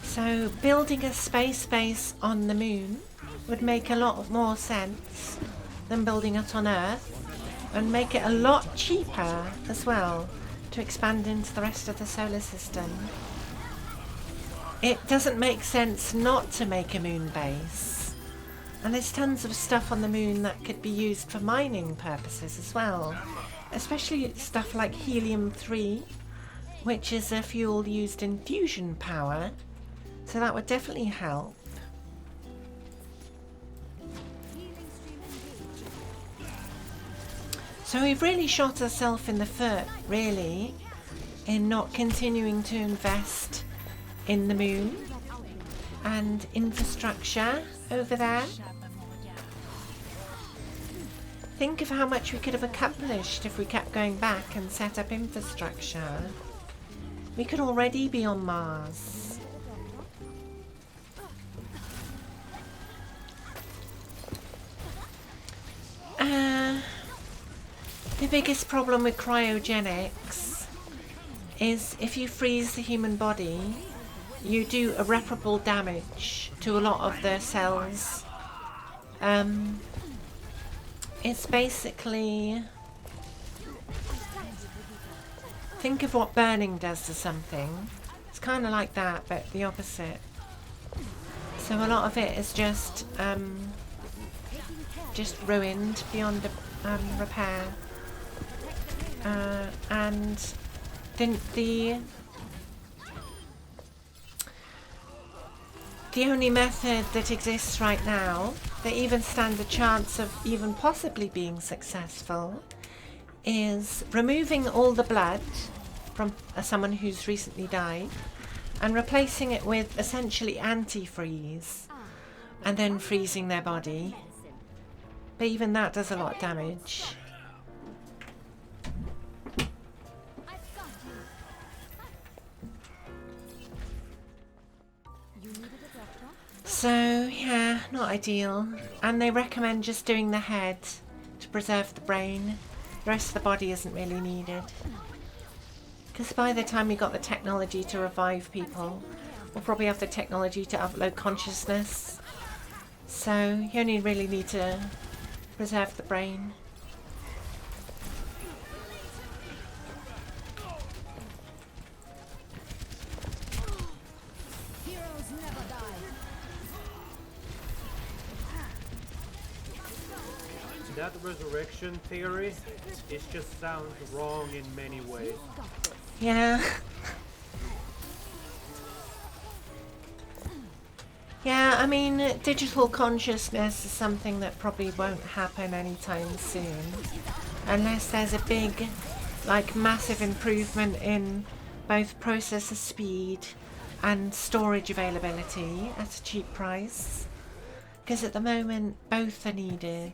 [SPEAKER 1] So building a space base on the moon would make a lot more sense than building it on Earth, and make it a lot cheaper as well to expand into the rest of the solar system. It doesn't make sense not to make a moon base, and there's tons of stuff on the moon that could be used for mining purposes as well, especially stuff like helium-3, which is a fuel used in fusion power, so that would definitely help. So we've really shot ourselves in the foot, really, in not continuing to invest in the moon and infrastructure over there. Think of how much we could have accomplished if we kept going back and set up infrastructure. We could already be on Mars. The biggest problem with cryogenics is if you freeze the human body, you do irreparable damage to a lot of the cells. It's basically, think of what burning does to something. It's kind of like that, but the opposite. So a lot of it is just ruined beyond repair. And the only method that exists right now that even stands a chance of even possibly being successful is removing all the blood from someone who's recently died and replacing it with essentially antifreeze and then freezing their body. But even that does a lot of damage. So yeah, not ideal. And they recommend just doing the head to preserve the brain. The rest of the body isn't really needed. Because by the time we got the technology to revive people, we'll probably have the technology to upload consciousness. So you only really need to preserve the brain.
[SPEAKER 8] That resurrection theory, it just sounds wrong in many ways.
[SPEAKER 1] Yeah. Yeah, I mean, digital consciousness is something that probably won't happen anytime soon. Unless there's a big, like, massive improvement in both processor speed and storage availability at a cheap price. Because at the moment, both are needed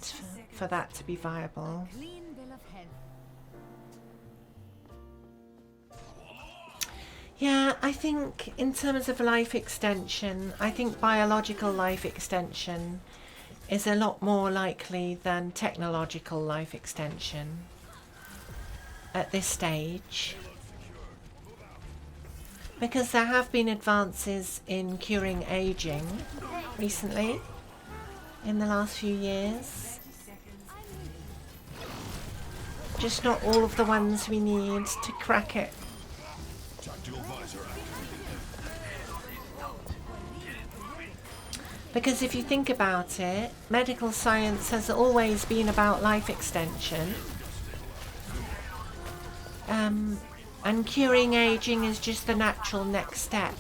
[SPEAKER 1] for that to be viable.
[SPEAKER 2] Clean bill of health.
[SPEAKER 1] Yeah, I think in terms of life extension, I think biological life extension is a lot more likely than technological life extension at this stage. Because there have been advances in curing aging recently, in the last few years. Just not all of the ones we need to crack it. Because if you think about it, medical science has always been about life extension. And curing aging is just the natural next step.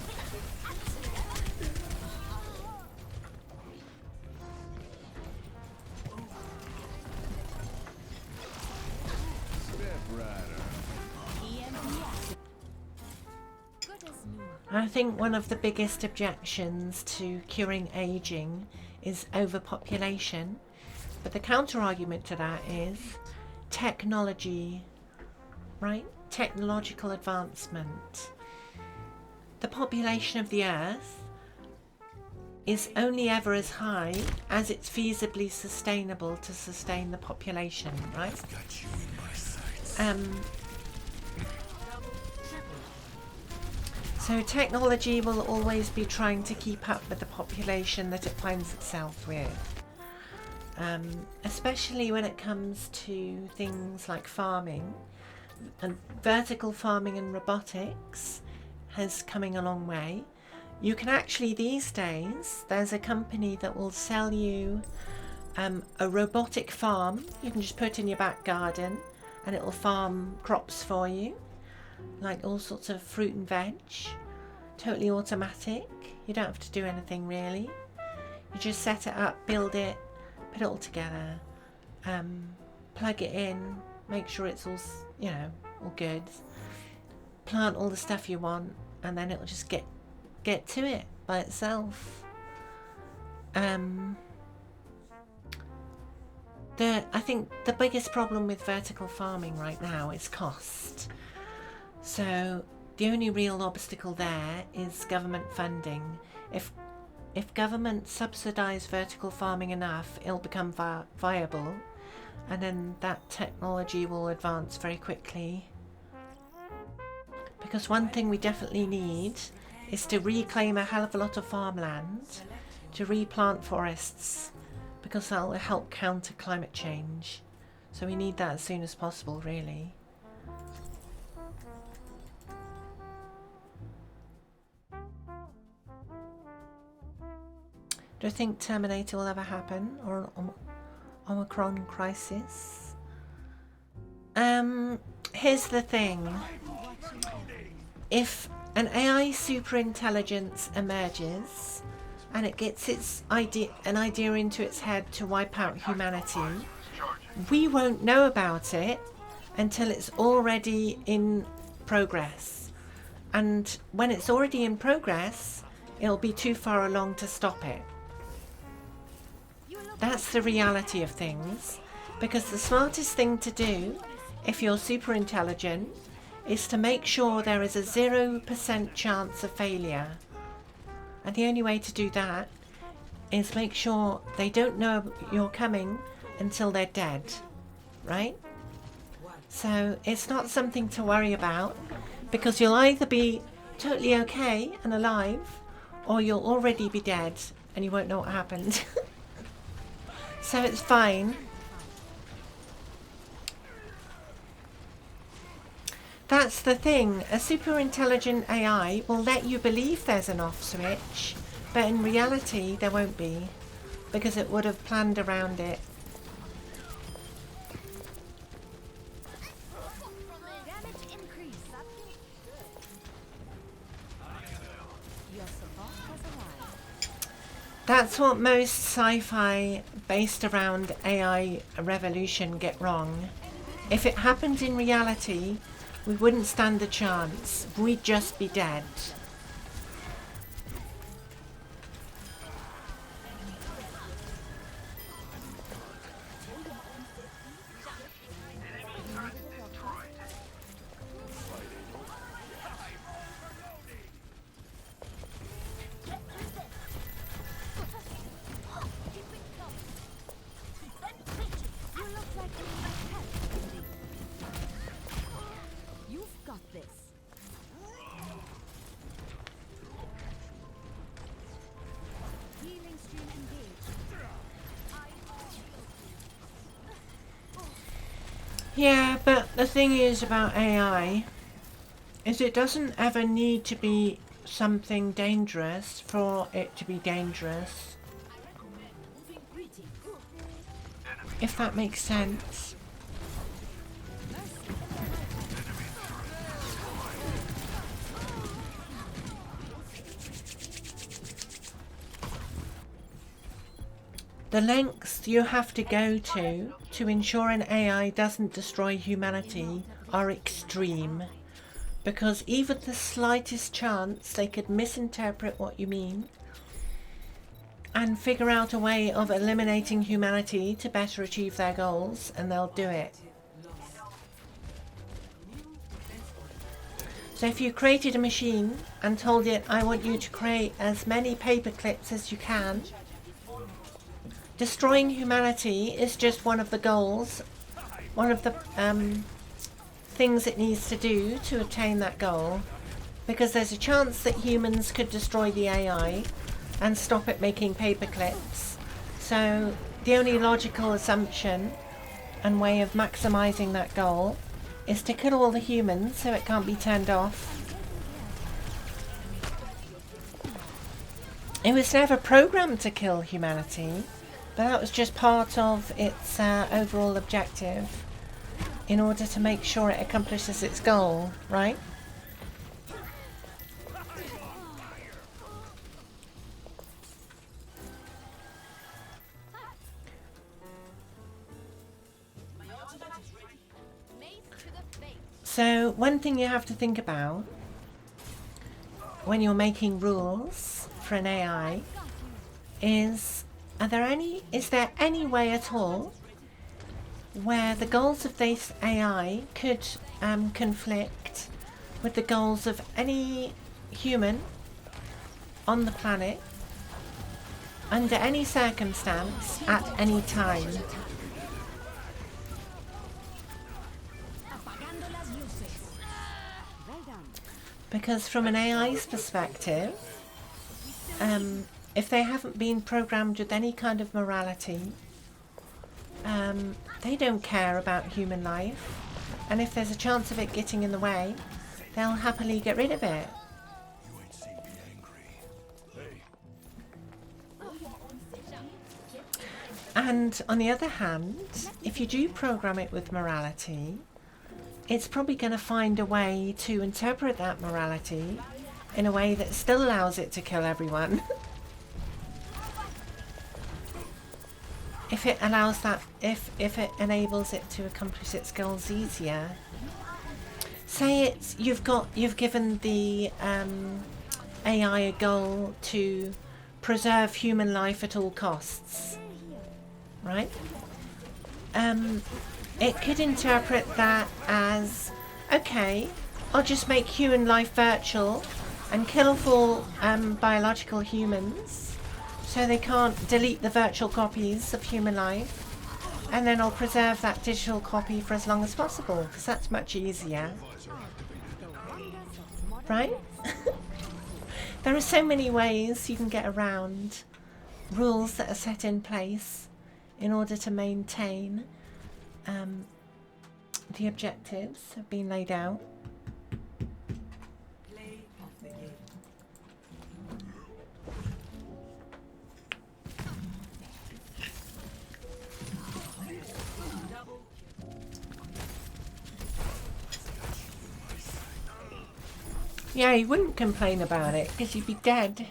[SPEAKER 2] Good as new.
[SPEAKER 1] I think one of the biggest objections to curing aging is overpopulation, but the counter argument to that is technology, right? Technological advancement. The population of the Earth is only ever as high as it's feasibly sustainable to sustain the population, right?
[SPEAKER 6] Got you in my sights.
[SPEAKER 1] So technology will always be trying to keep up with the population that it finds itself with. Especially when it comes to things like farming, and vertical farming and robotics has coming a long way. You can actually, these days, there's a company that will sell you a robotic farm. You can just put in your back garden and it will farm crops for you, like all sorts of fruit and veg, totally automatic. You don't have to do anything really. You just set it up, build it, put it all together, plug it in, make sure it's all, you know, all good, plant all the stuff you want, and then it'll just get to it by itself. I think the biggest problem with vertical farming right now is cost. So the only real obstacle there is government funding. If government subsidise vertical farming enough, it'll become viable, and then that technology will advance very quickly. Because one thing we definitely need is to reclaim a hell of a lot of farmland, to replant forests, because that will help counter climate change. So we need that as soon as possible, really. Do you think Terminator will ever happen, or an Omicron crisis? Here's the thing. If an AI superintelligence emerges and it gets an idea into its head to wipe out humanity, we won't know about it until it's already in progress. And when it's already in progress, it'll be too far along to stop it. That's the reality of things, because the smartest thing to do, if you're super intelligent, is to make sure there is a 0% chance of failure. And the only way to do that is make sure they don't know you're coming until they're dead, right? So it's not something to worry about, because you'll either be totally okay and alive, or you'll already be dead and you won't know what happened. So it's fine. That's the thing. A super intelligent AI will let you believe there's an off switch, but in reality there won't be, because it would have planned around it. That's what most sci-fi based around AI revolution get wrong. If it happened in reality, we wouldn't stand a chance. We'd just be dead. Yeah, but the thing is about AI is it doesn't ever need to be something dangerous for it to be dangerous. If that makes sense. The lengths you have to go to ensure an AI doesn't destroy humanity are extreme. because even the slightest chance they could misinterpret what you mean and figure out a way of eliminating humanity to better achieve their goals, and they'll do it. So if you created a machine and told it, I want you to create as many paper clips as you can, destroying humanity is just one of the goals, one of the things it needs to do to attain that goal, because there's a chance that humans could destroy the AI and stop it making paper clips. So the only logical assumption and way of maximizing that goal is to kill all the humans so it can't be turned off. It was never programmed to kill humanity, but that was just part of its overall objective in order to make sure it accomplishes its goal, right? So one thing you have to think about when you're making rules for an AI is, is there any way at all where the goals of this AI could conflict with the goals of any human on the planet under any circumstance at any time? Because from an AI's perspective, if they haven't been programmed with any kind of morality, they don't care about human life, and if there's a chance of it getting in the way, they'll happily get rid of it.
[SPEAKER 6] You ain't seen me angry. Hey.
[SPEAKER 1] And on the other hand, if you do program it with morality, it's probably going to find a way to interpret that morality in a way that still allows it to kill everyone. If it allows that, if it enables it to accomplish its goals easier. Say you've given the AI a goal to preserve human life at all costs, right? It could interpret that as, okay, I'll just make human life virtual and kill off all biological humans so they can't delete the virtual copies of human life, and then I'll preserve that digital copy for as long as possible, because that's much easier, right? There are so many ways you can get around rules that are set in place in order to maintain the objectives have been laid out.
[SPEAKER 3] Play of the game. Double
[SPEAKER 1] Yeah, you wouldn't complain about it because you'd be dead.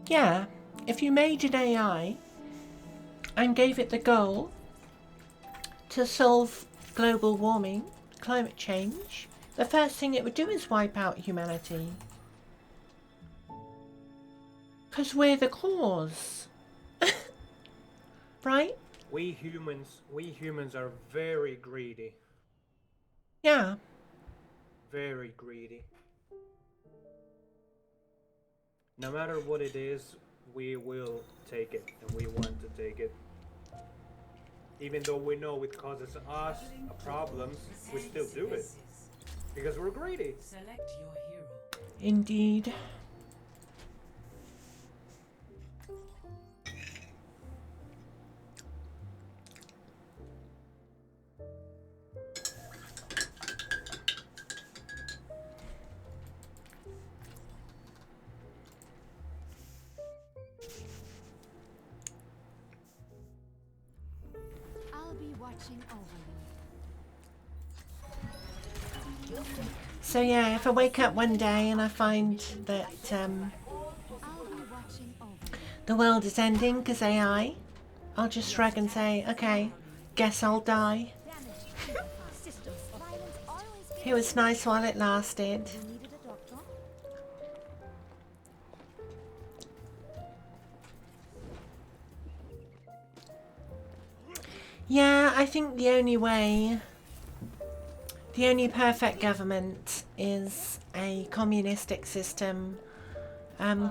[SPEAKER 1] Yeah, if you made an AI and gave it the goal to solve global warming, climate change, the first thing it would do is wipe out humanity. Because we're the cause. Right?
[SPEAKER 8] We humans are very greedy.
[SPEAKER 1] Yeah.
[SPEAKER 8] Very greedy. No matter what it is, we will take it, and we want to take it. Even though we know it causes us problems, we still do it. Because we're greedy.
[SPEAKER 3] select your hero.
[SPEAKER 1] Indeed.
[SPEAKER 2] watching over you.
[SPEAKER 1] So yeah, if I wake up one day and I find that
[SPEAKER 2] I'll be watching over you.
[SPEAKER 1] the world is ending because AI, I'll just shrug and say, okay, guess I'll die.
[SPEAKER 2] Systems. Violence always
[SPEAKER 1] It was nice while it lasted.
[SPEAKER 2] You needed a doctor?
[SPEAKER 1] Yeah, I think the only way, the only perfect government is a communistic system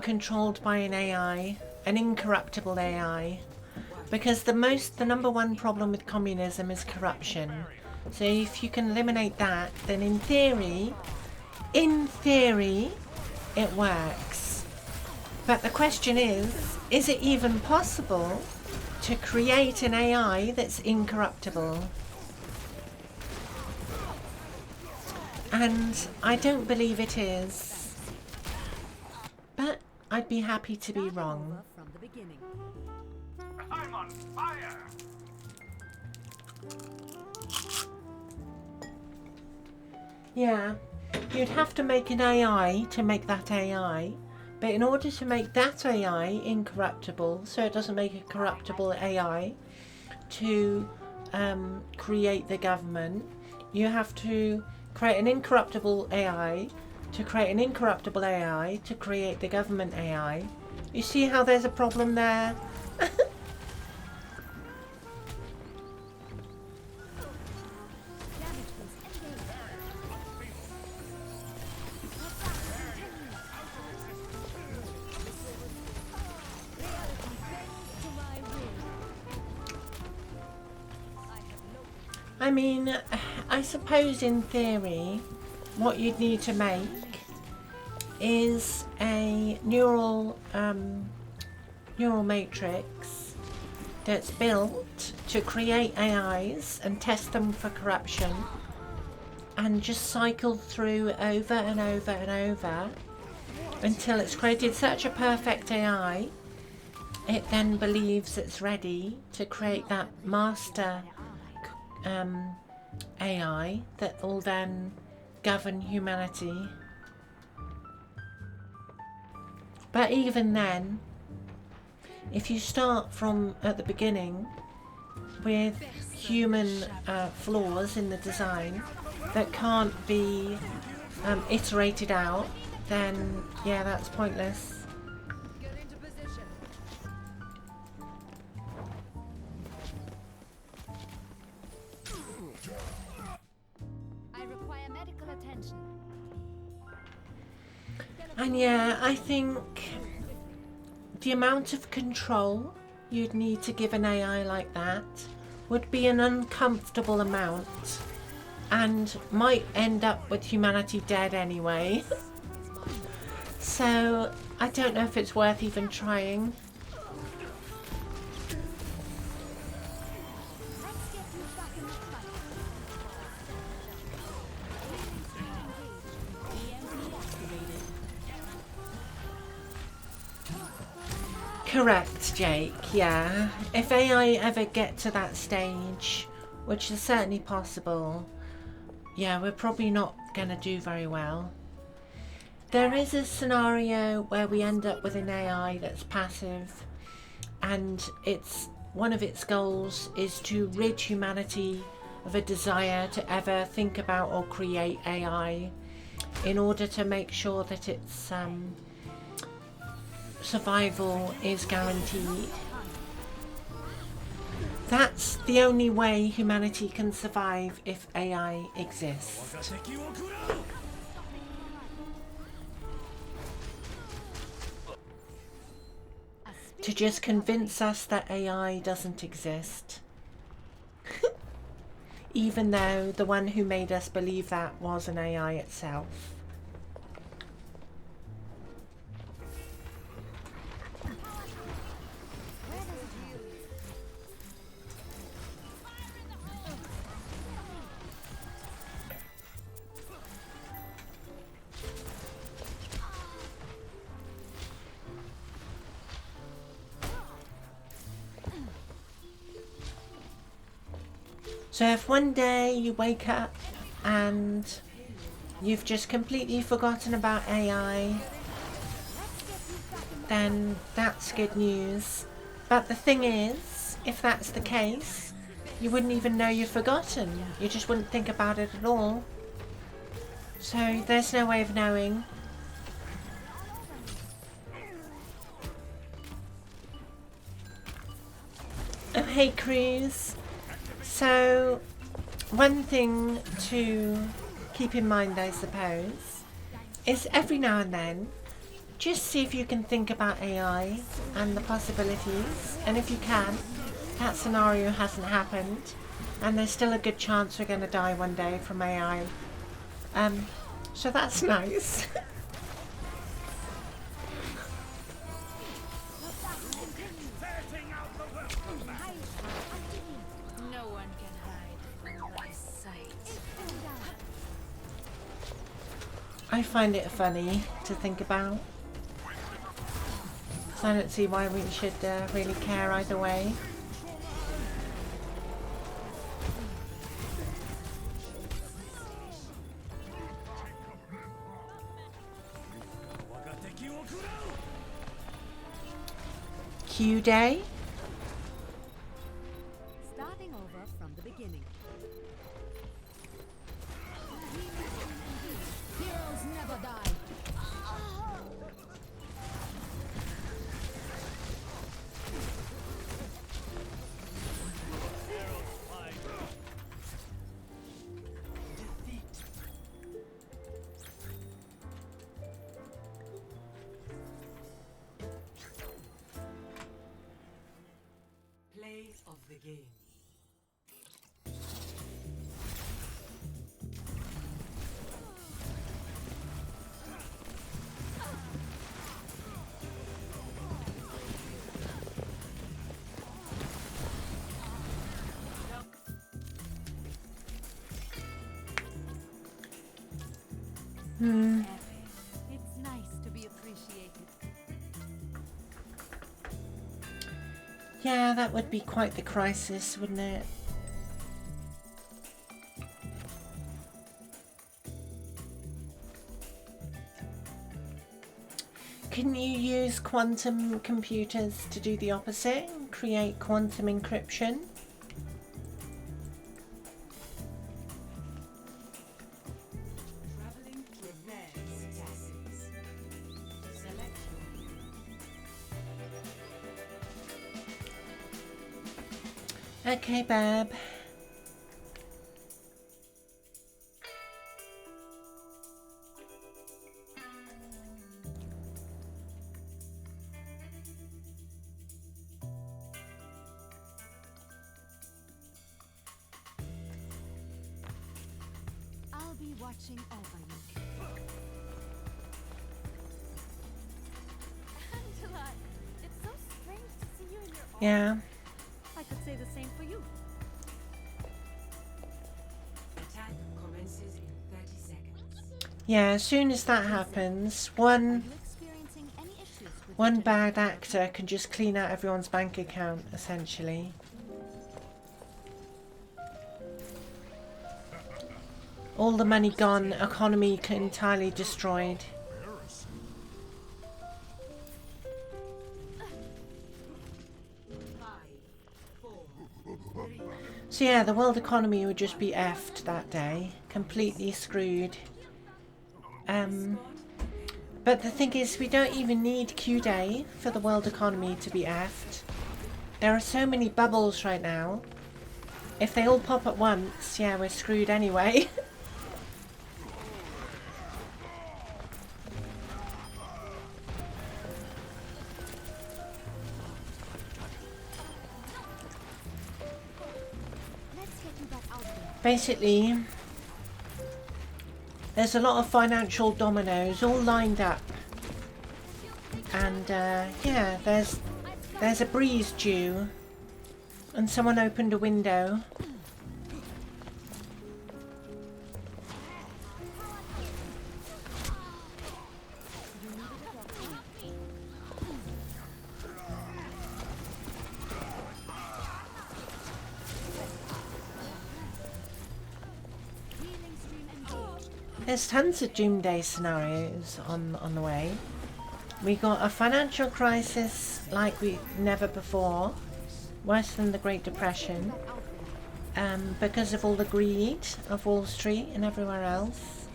[SPEAKER 1] controlled by an AI, an incorruptible AI. Because the number one problem with communism is corruption. So if you can eliminate that, then in theory, it works. But the question is it even possible to create an AI that's incorruptible? And I don't believe it is. But I'd be happy to be wrong.
[SPEAKER 2] From the beginning.
[SPEAKER 6] I'm on fire!
[SPEAKER 1] Yeah, you'd have to make an AI to make that AI. But in order to make that AI incorruptible, so it doesn't make a corruptible AI to create the government, you have to create an incorruptible AI to create an incorruptible AI to create the government AI. You see how there's a problem there? I mean, I suppose in theory, what you'd need to make is a neural matrix that's built to create AIs and test them for corruption, and just cycle through over and over and over until it's created such a perfect AI, it then believes it's ready to create that master AI that will then govern humanity. But even then, if you start from at the beginning with human flaws in the design that can't be iterated out, then yeah, that's pointless.
[SPEAKER 7] Get into position.
[SPEAKER 2] I require medical attention.
[SPEAKER 1] And yeah, I think the amount of control you'd need to give an AI like that would be an uncomfortable amount and might end up with humanity dead anyway. So I don't know if it's worth even trying.
[SPEAKER 2] Let's get you back in the fight. EMP activated.
[SPEAKER 1] Correct, Jake, yeah. If AI ever get to that stage, which is certainly possible, yeah, we're probably not going to do very well. There is a scenario where we end up with an AI that's passive, and one of its goals is to rid humanity of a desire to ever think about or create AI in order to make sure that its survival is guaranteed. That's the only way humanity can survive if AI exists. To just convince us that AI doesn't exist. Even though the one who made us believe that was an AI itself. So if one day you wake up and you've just completely forgotten about AI, then that's good news. But the thing is, if that's the case, you wouldn't even know you've forgotten. You just wouldn't think about it at all. So there's no way of knowing. Oh, hey Cruz. So one thing to keep in mind, I suppose, is every now and then just see if you can think about AI and the possibilities, and if you can, that scenario hasn't happened and there's still a good chance we're going to die one day from AI. So that's nice.
[SPEAKER 2] No one can hide from my sight.
[SPEAKER 1] I find it funny to think about. So I don't see why we should really care either way. Q day.
[SPEAKER 2] Starting over from the beginning. Heroes never die.
[SPEAKER 3] Play of the game.
[SPEAKER 2] It's nice to be appreciated.
[SPEAKER 1] Yeah, that would be quite the crisis, wouldn't it? Can you use quantum computers to do the opposite and create quantum encryption?
[SPEAKER 3] Traveling to rare gases. Select
[SPEAKER 1] Okay, babe.
[SPEAKER 2] I'll be watching over you.
[SPEAKER 7] Angela, it's so strange to see you in your own.
[SPEAKER 1] Yeah.
[SPEAKER 2] I could say the same for you.
[SPEAKER 3] attack commences in 30 seconds.
[SPEAKER 1] Yeah, as soon as that happens,
[SPEAKER 2] Are you experiencing any issues with
[SPEAKER 1] one
[SPEAKER 2] your
[SPEAKER 1] bad actor can just clean out everyone's bank account, essentially. All the money gone, economy entirely destroyed. So yeah, the world economy would just be effed that day. Completely screwed. But the thing is, we don't even need Q Day for the world economy to be effed. There are so many bubbles right now. If they all pop at once, yeah, we're screwed anyway.
[SPEAKER 2] Let's get you back out there.
[SPEAKER 1] Basically, there's a lot of financial dominoes all lined up. And yeah, there's a breeze due. And someone opened a window. There's tons of doomsday scenarios on the way. We got a financial crisis like we never before, worse than the Great Depression, because of all the greed of Wall Street and everywhere else.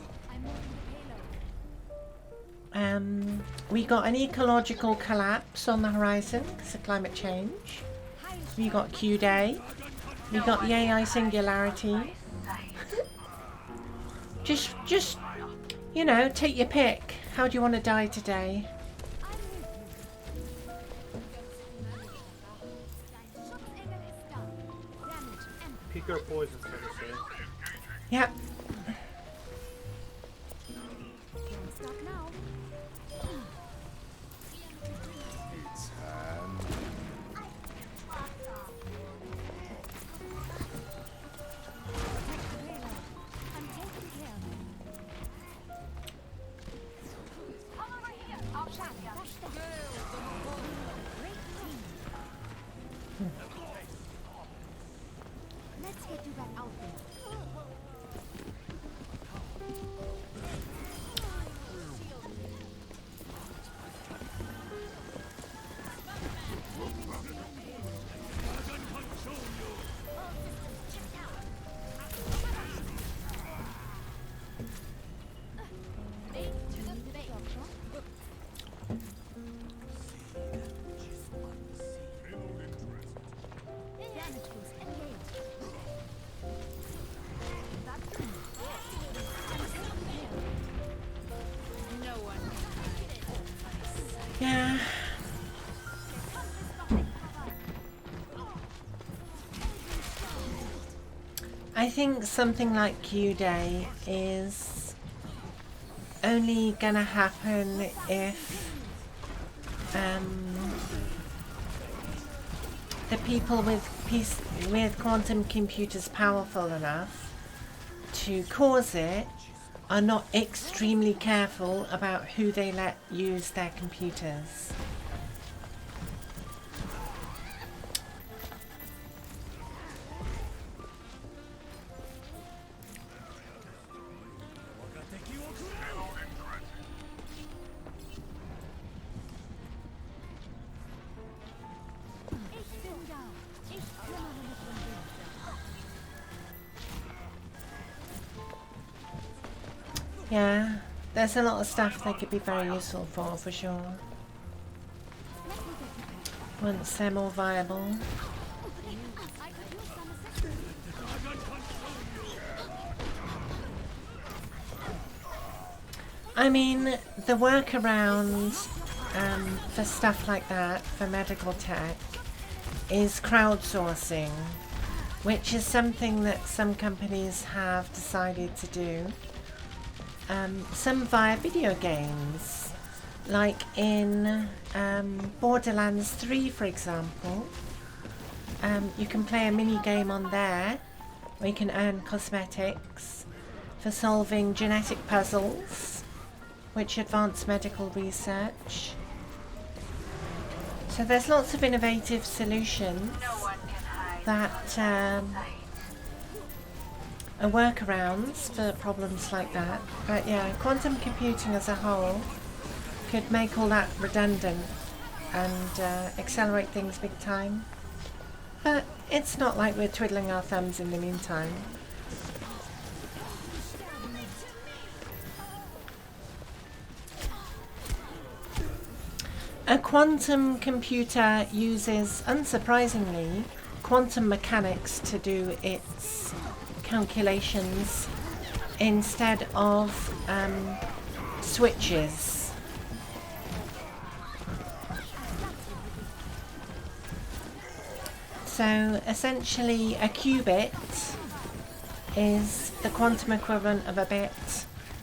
[SPEAKER 1] We got an ecological collapse on the horizon because of climate change. We got Q-Day. We got the AI singularity. just, you know, take your pick. How do you want to die today?
[SPEAKER 8] Pick your poisons, let me say.
[SPEAKER 1] Yep.
[SPEAKER 2] Stop now.
[SPEAKER 6] It's time.
[SPEAKER 2] I'm taking care of it. Come over here. I'll shot ya. Great team. Let's get you back out there. Damage boost engaged. No one.
[SPEAKER 1] Yeah. I think something like Q-Day is only gonna happen if the people with quantum computers powerful enough to cause it are not extremely careful about who they let use their computers.
[SPEAKER 2] Ich bin da. Ich kümmere mich um dich.
[SPEAKER 1] Yeah, there's a lot of stuff they could be very useful for sure. Once they're more viable.
[SPEAKER 2] I could use some assistance.
[SPEAKER 1] I mean, the workaround for stuff like that, for medical tech, is crowdsourcing, which is something that some companies have decided to do. Some via video games, like in Borderlands 3, for example. You can play a mini game on there where you can earn cosmetics for solving genetic puzzles, which advance medical research. So there's lots of innovative solutions that are workarounds for problems like that. But yeah, quantum computing as a whole could make all that redundant and accelerate things big time. But it's not like we're twiddling our thumbs in the meantime. A quantum computer uses, unsurprisingly, quantum mechanics to do its calculations instead of switches. So essentially a qubit is the quantum equivalent of a bit,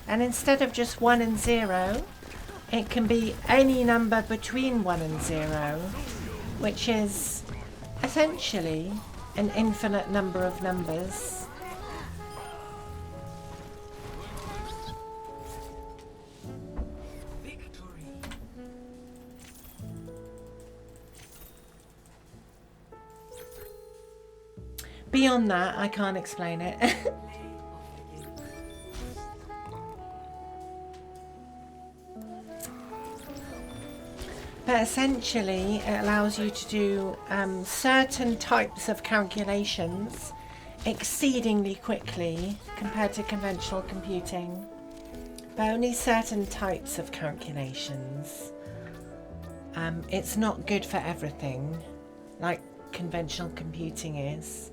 [SPEAKER 1] and instead of just 1 and 0, it can be any number between 1 and 0, which is essentially an infinite number of numbers. Beyond that, I can't explain it. But essentially, it allows you to do certain types of calculations exceedingly quickly compared to conventional computing. But only certain types of calculations. It's not good for everything, like conventional computing is.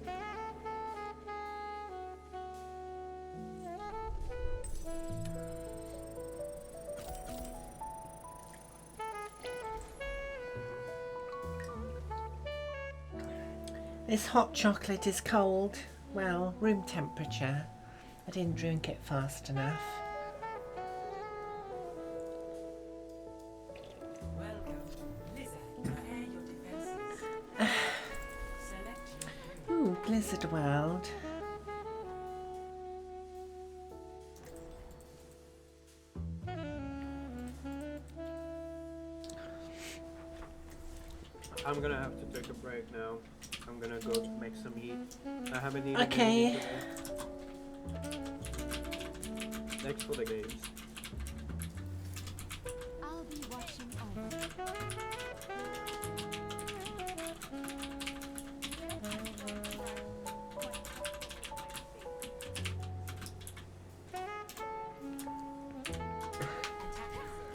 [SPEAKER 1] This hot chocolate is cold. Well, room temperature. I didn't drink it fast enough.
[SPEAKER 3] Welcome to Blizzard. Prepare your defenses. Select your
[SPEAKER 1] Ooh, Blizzard World.
[SPEAKER 8] I'm gonna have to take a break now. I'm gonna go make some eat. I haven't eaten
[SPEAKER 1] Okay.
[SPEAKER 8] anything today. Thanks for the games.
[SPEAKER 2] I'll be watching over.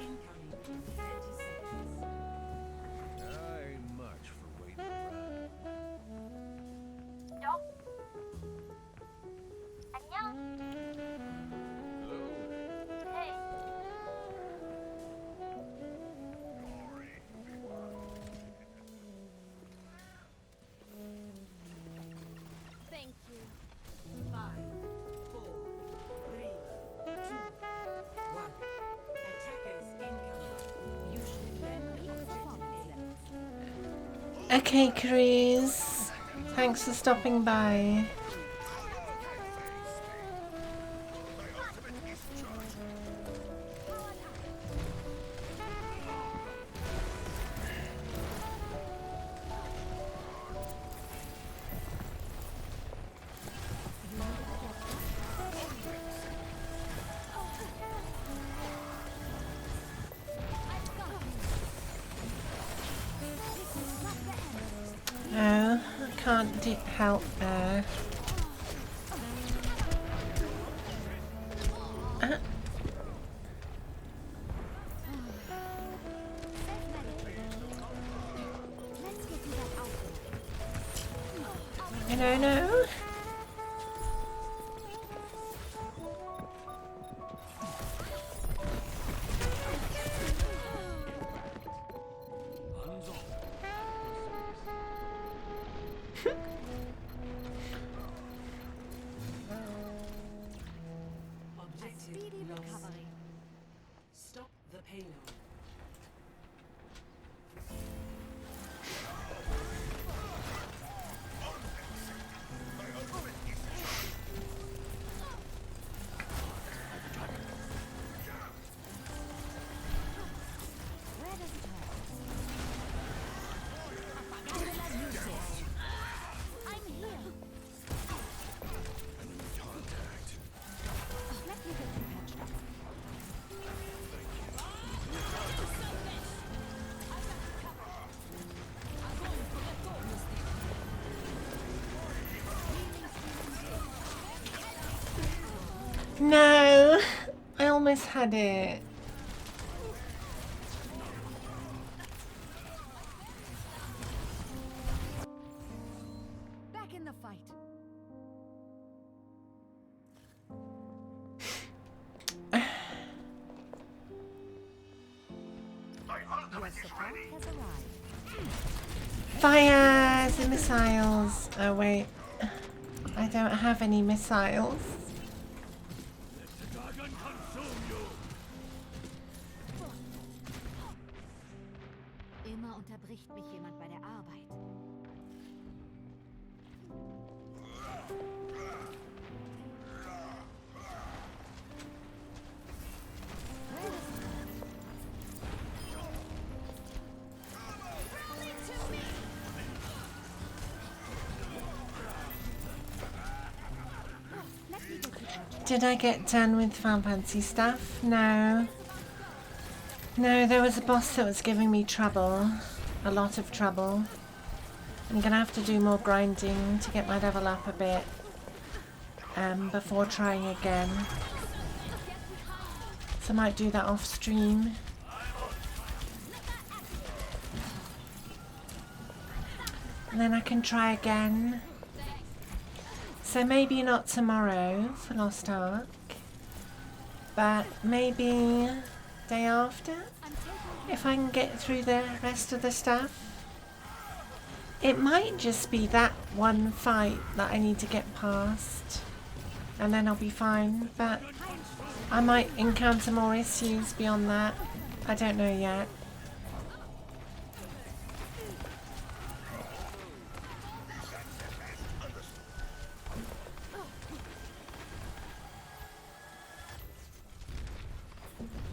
[SPEAKER 3] incoming in 30 seconds.
[SPEAKER 6] Ain't much for waiting around. Hello.
[SPEAKER 7] Thank you.
[SPEAKER 3] 5, 4, 3, 2, 1. Attackers incoming. You should then
[SPEAKER 1] Okay, Cruz. Thanks for stopping by. No, I can't help there.
[SPEAKER 2] Let's get you that outfit.
[SPEAKER 1] No.
[SPEAKER 3] Objective
[SPEAKER 2] Speedy
[SPEAKER 3] lost.
[SPEAKER 2] recovery.
[SPEAKER 3] Stop the payload.
[SPEAKER 2] Where does it hurt? I'm here.
[SPEAKER 6] Contact.
[SPEAKER 2] Let me get you patched up.
[SPEAKER 1] No, I almost had it.
[SPEAKER 2] Back in the fight. Your support has arrived.
[SPEAKER 1] Fire the missiles. Oh wait, I don't have any missiles.
[SPEAKER 2] Immer unterbricht mich jemand bei der Arbeit.
[SPEAKER 1] Did I get done with Final Fantasy stuff? No. No, there was a boss that was giving me trouble. A lot of trouble. I'm gonna have to do more grinding to get my level up a bit. Before trying again. So I might do that off stream. And then I can try again. So maybe not tomorrow for Lost Ark. But maybe day after, if I can get through the rest of the stuff. It might just be that one fight that I need to get past, and then I'll be fine, but I might encounter more issues beyond that. I don't know yet.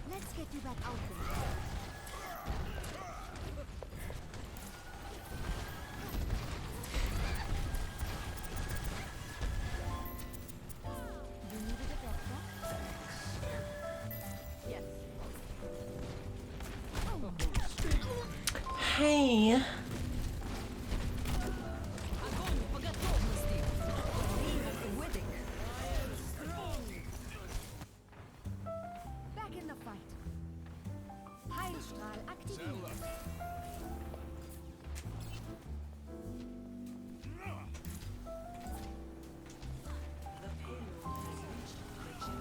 [SPEAKER 2] Let's get you back out there. You needed a doctor? Yes.
[SPEAKER 1] Hey,
[SPEAKER 2] Back in the fight. Heilstrahl aktiviert.
[SPEAKER 3] The payload has reached completion.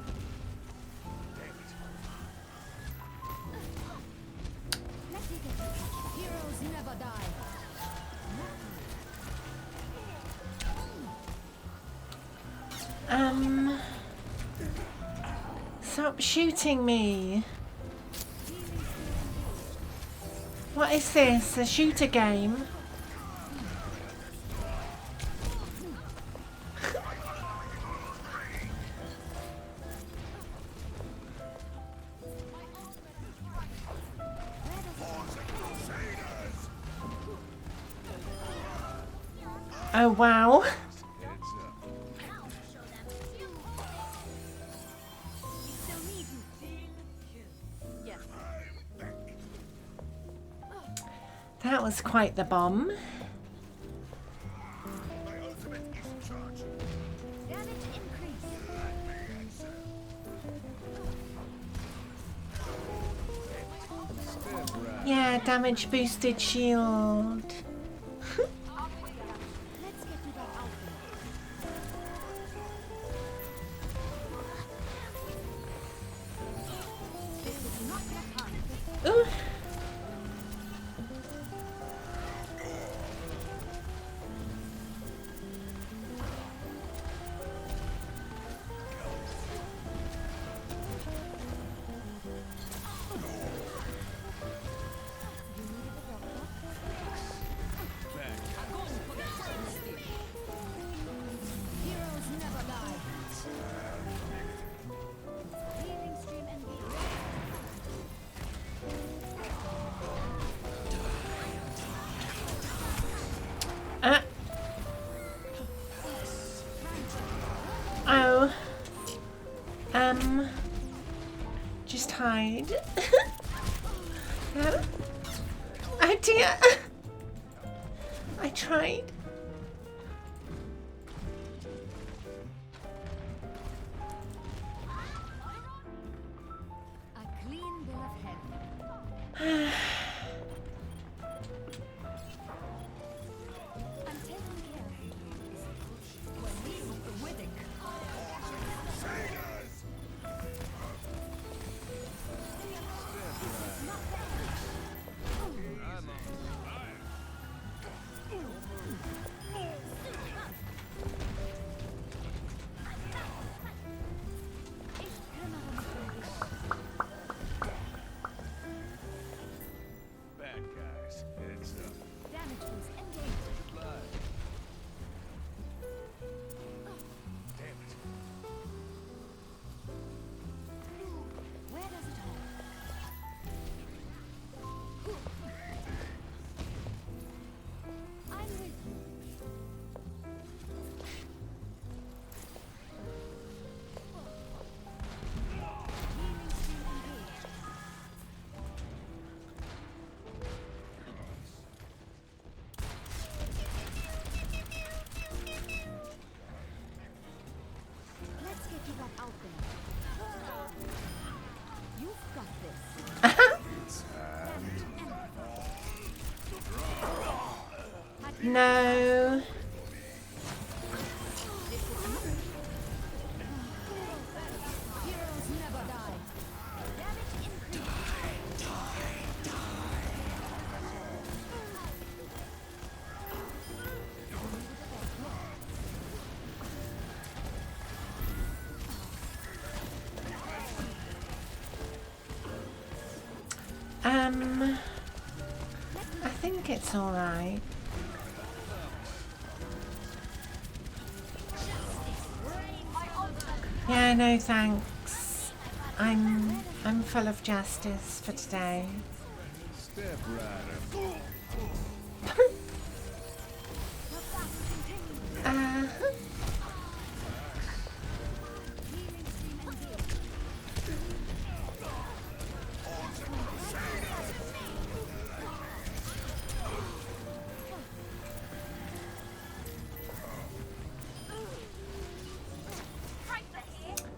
[SPEAKER 2] Let me get you. Heroes never die.
[SPEAKER 1] stop shooting me. What is this? A shooter game? Oh wow. That was quite the bomb. Yeah, damage boosted shield. Ooh. Oh. Just hide. No? Oh dear. I tried.
[SPEAKER 2] A clean bill of health. I'm taking care of you. Release the Widdick.
[SPEAKER 1] No.
[SPEAKER 2] Heroes never die. Damage increase.
[SPEAKER 1] I think it's all right. Yeah, no thanks. I'm full of justice for today.
[SPEAKER 6] Step rider.
[SPEAKER 1] Uh,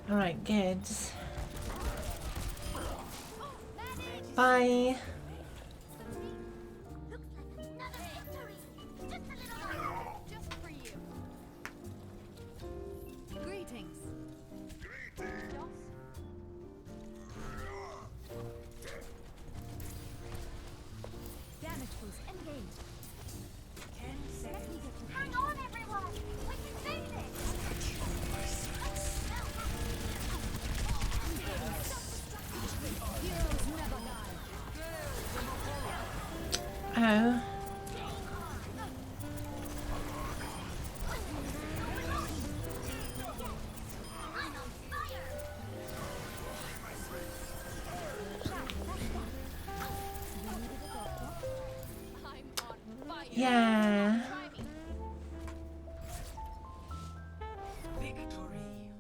[SPEAKER 1] all right, good. Bye.
[SPEAKER 2] Just for you. Greetings. Damage boost engaged.
[SPEAKER 3] 10 seconds.
[SPEAKER 2] Hang on, everyone! We can do this! Heroes never die.
[SPEAKER 1] Oh. Yeah.
[SPEAKER 3] Victory.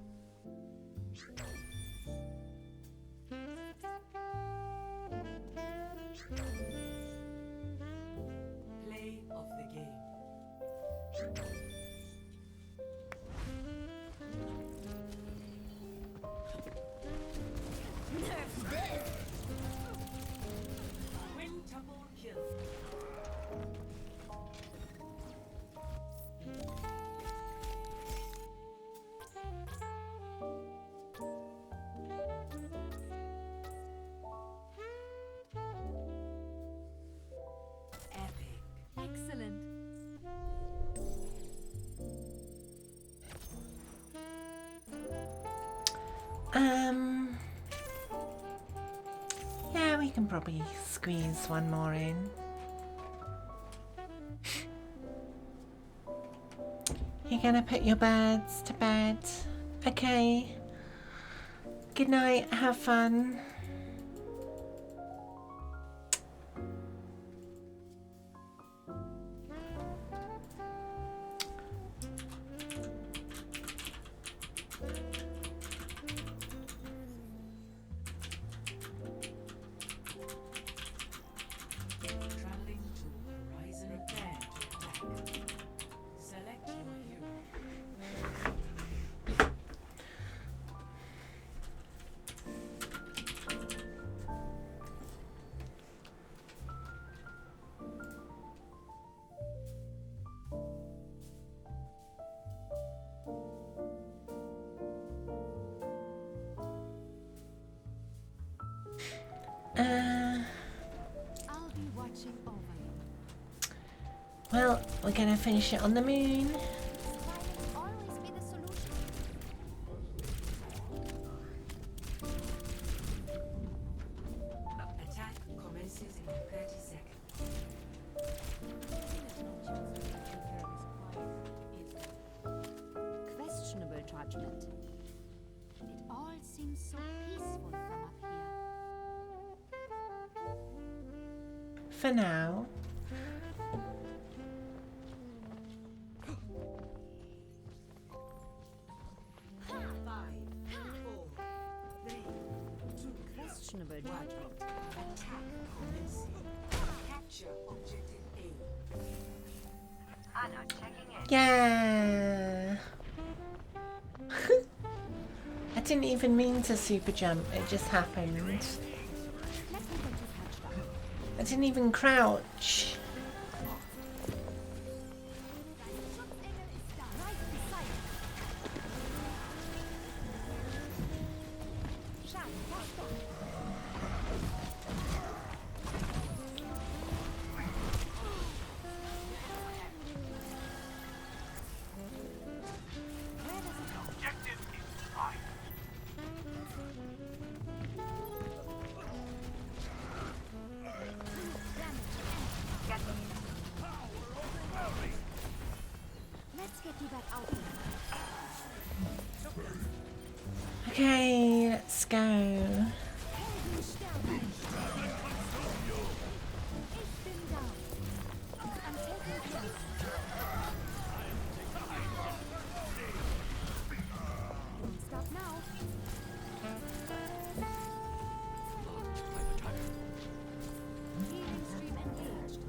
[SPEAKER 3] Play of the game. Quintuple kill. Epic.
[SPEAKER 2] Excellent.
[SPEAKER 1] Yeah, we can probably squeeze one more in. You're gonna put your birds to bed? Okay. Good night, have fun.
[SPEAKER 3] Traveling to Horizon. Prepare to attack. Select your hero.
[SPEAKER 2] I'll be watching over you.
[SPEAKER 1] Well, we're gonna finish it on the moon.
[SPEAKER 2] Smiling will always be the solution.
[SPEAKER 3] Attack commences in 30 seconds.
[SPEAKER 2] Questionable judgment. It all seems so peaceful from up here.
[SPEAKER 1] For now.
[SPEAKER 2] Questionable judgment.
[SPEAKER 3] Attack commencing. Capture objective A.
[SPEAKER 1] Yeah. I didn't even mean to super jump, it just happened.
[SPEAKER 2] Let me get you patched up.
[SPEAKER 1] I didn't even crouch.
[SPEAKER 2] you back out here.
[SPEAKER 1] Okay, let's go.
[SPEAKER 2] Ich bin down. I'm taking care. Won't stop now. Healing stream engaged.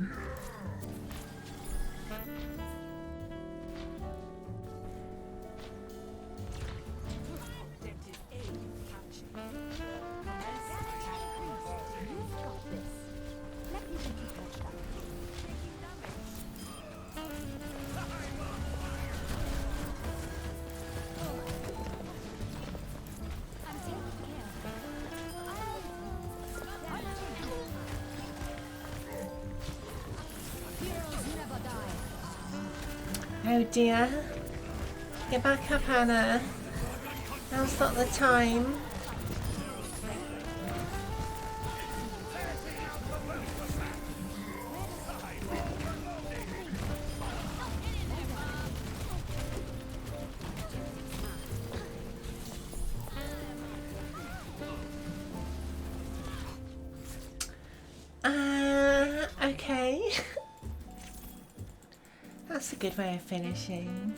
[SPEAKER 2] You've got this. Let me get you patched up. I'm taking care. Heroes never die.
[SPEAKER 1] Oh dear. Get back up, Hannah. Now's not the time. Okay. That's a good way of finishing.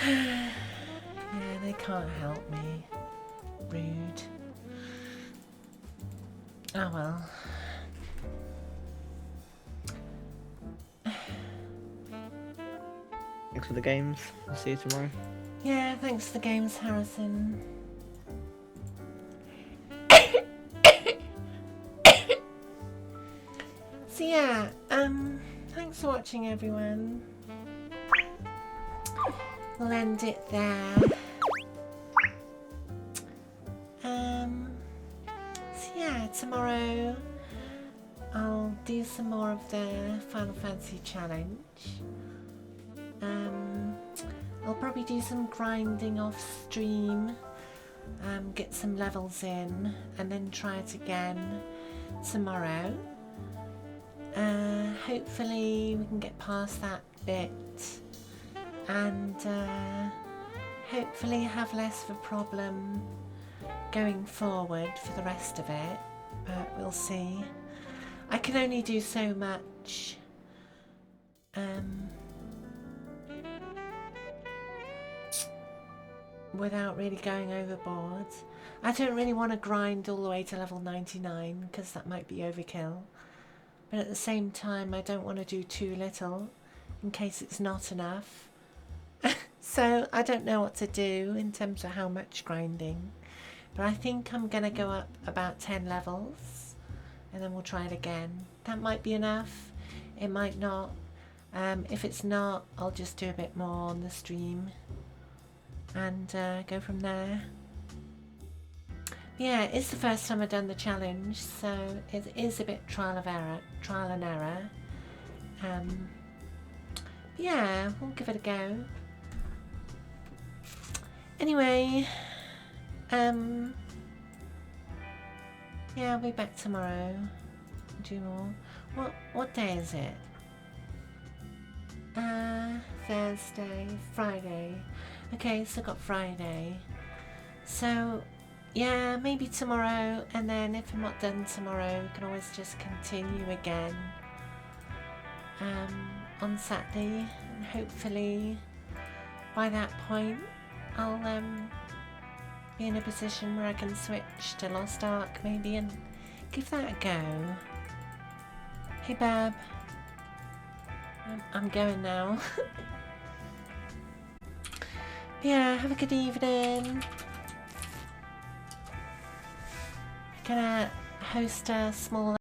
[SPEAKER 1] Yeah, they can't help me. Rude. Oh well.
[SPEAKER 5] Thanks for the games. I'll see you tomorrow.
[SPEAKER 1] Yeah, thanks for the games, Harrison. So yeah, thanks for watching, everyone. We'll end it there. So yeah, tomorrow I'll do some more of the Final Fantasy challenge. I'll probably do some grinding off stream, get some levels in, and then try it again tomorrow. Hopefully we can get past that bit and hopefully have less of a problem going forward for the rest of it, but we'll see. I can only do so much. Without really going overboard. I don't really want to grind all the way to level 99 because that might be overkill. But at the same time, I don't want to do too little in case it's not enough. So I don't know what to do in terms of how much grinding. But I think I'm going to go up about 10 levels and then we'll try it again. That might be enough. It might not. If it's not, I'll just do a bit more on the stream and go from there. Yeah, it's the first time I've done the challenge, so it is a bit trial and error. Yeah, we'll give it a go. Anyway, yeah, I'll be back tomorrow. Do more. What day is it? Thursday, Friday. Okay, so I've got Friday. So yeah, maybe tomorrow, and then if I'm not done tomorrow, we can always just continue again on Saturday, and hopefully by that point I'll be in a position where I can switch to Lost Ark maybe and give that a go. Hey Bab, I'm going now. Yeah, have a good evening. Gonna host a small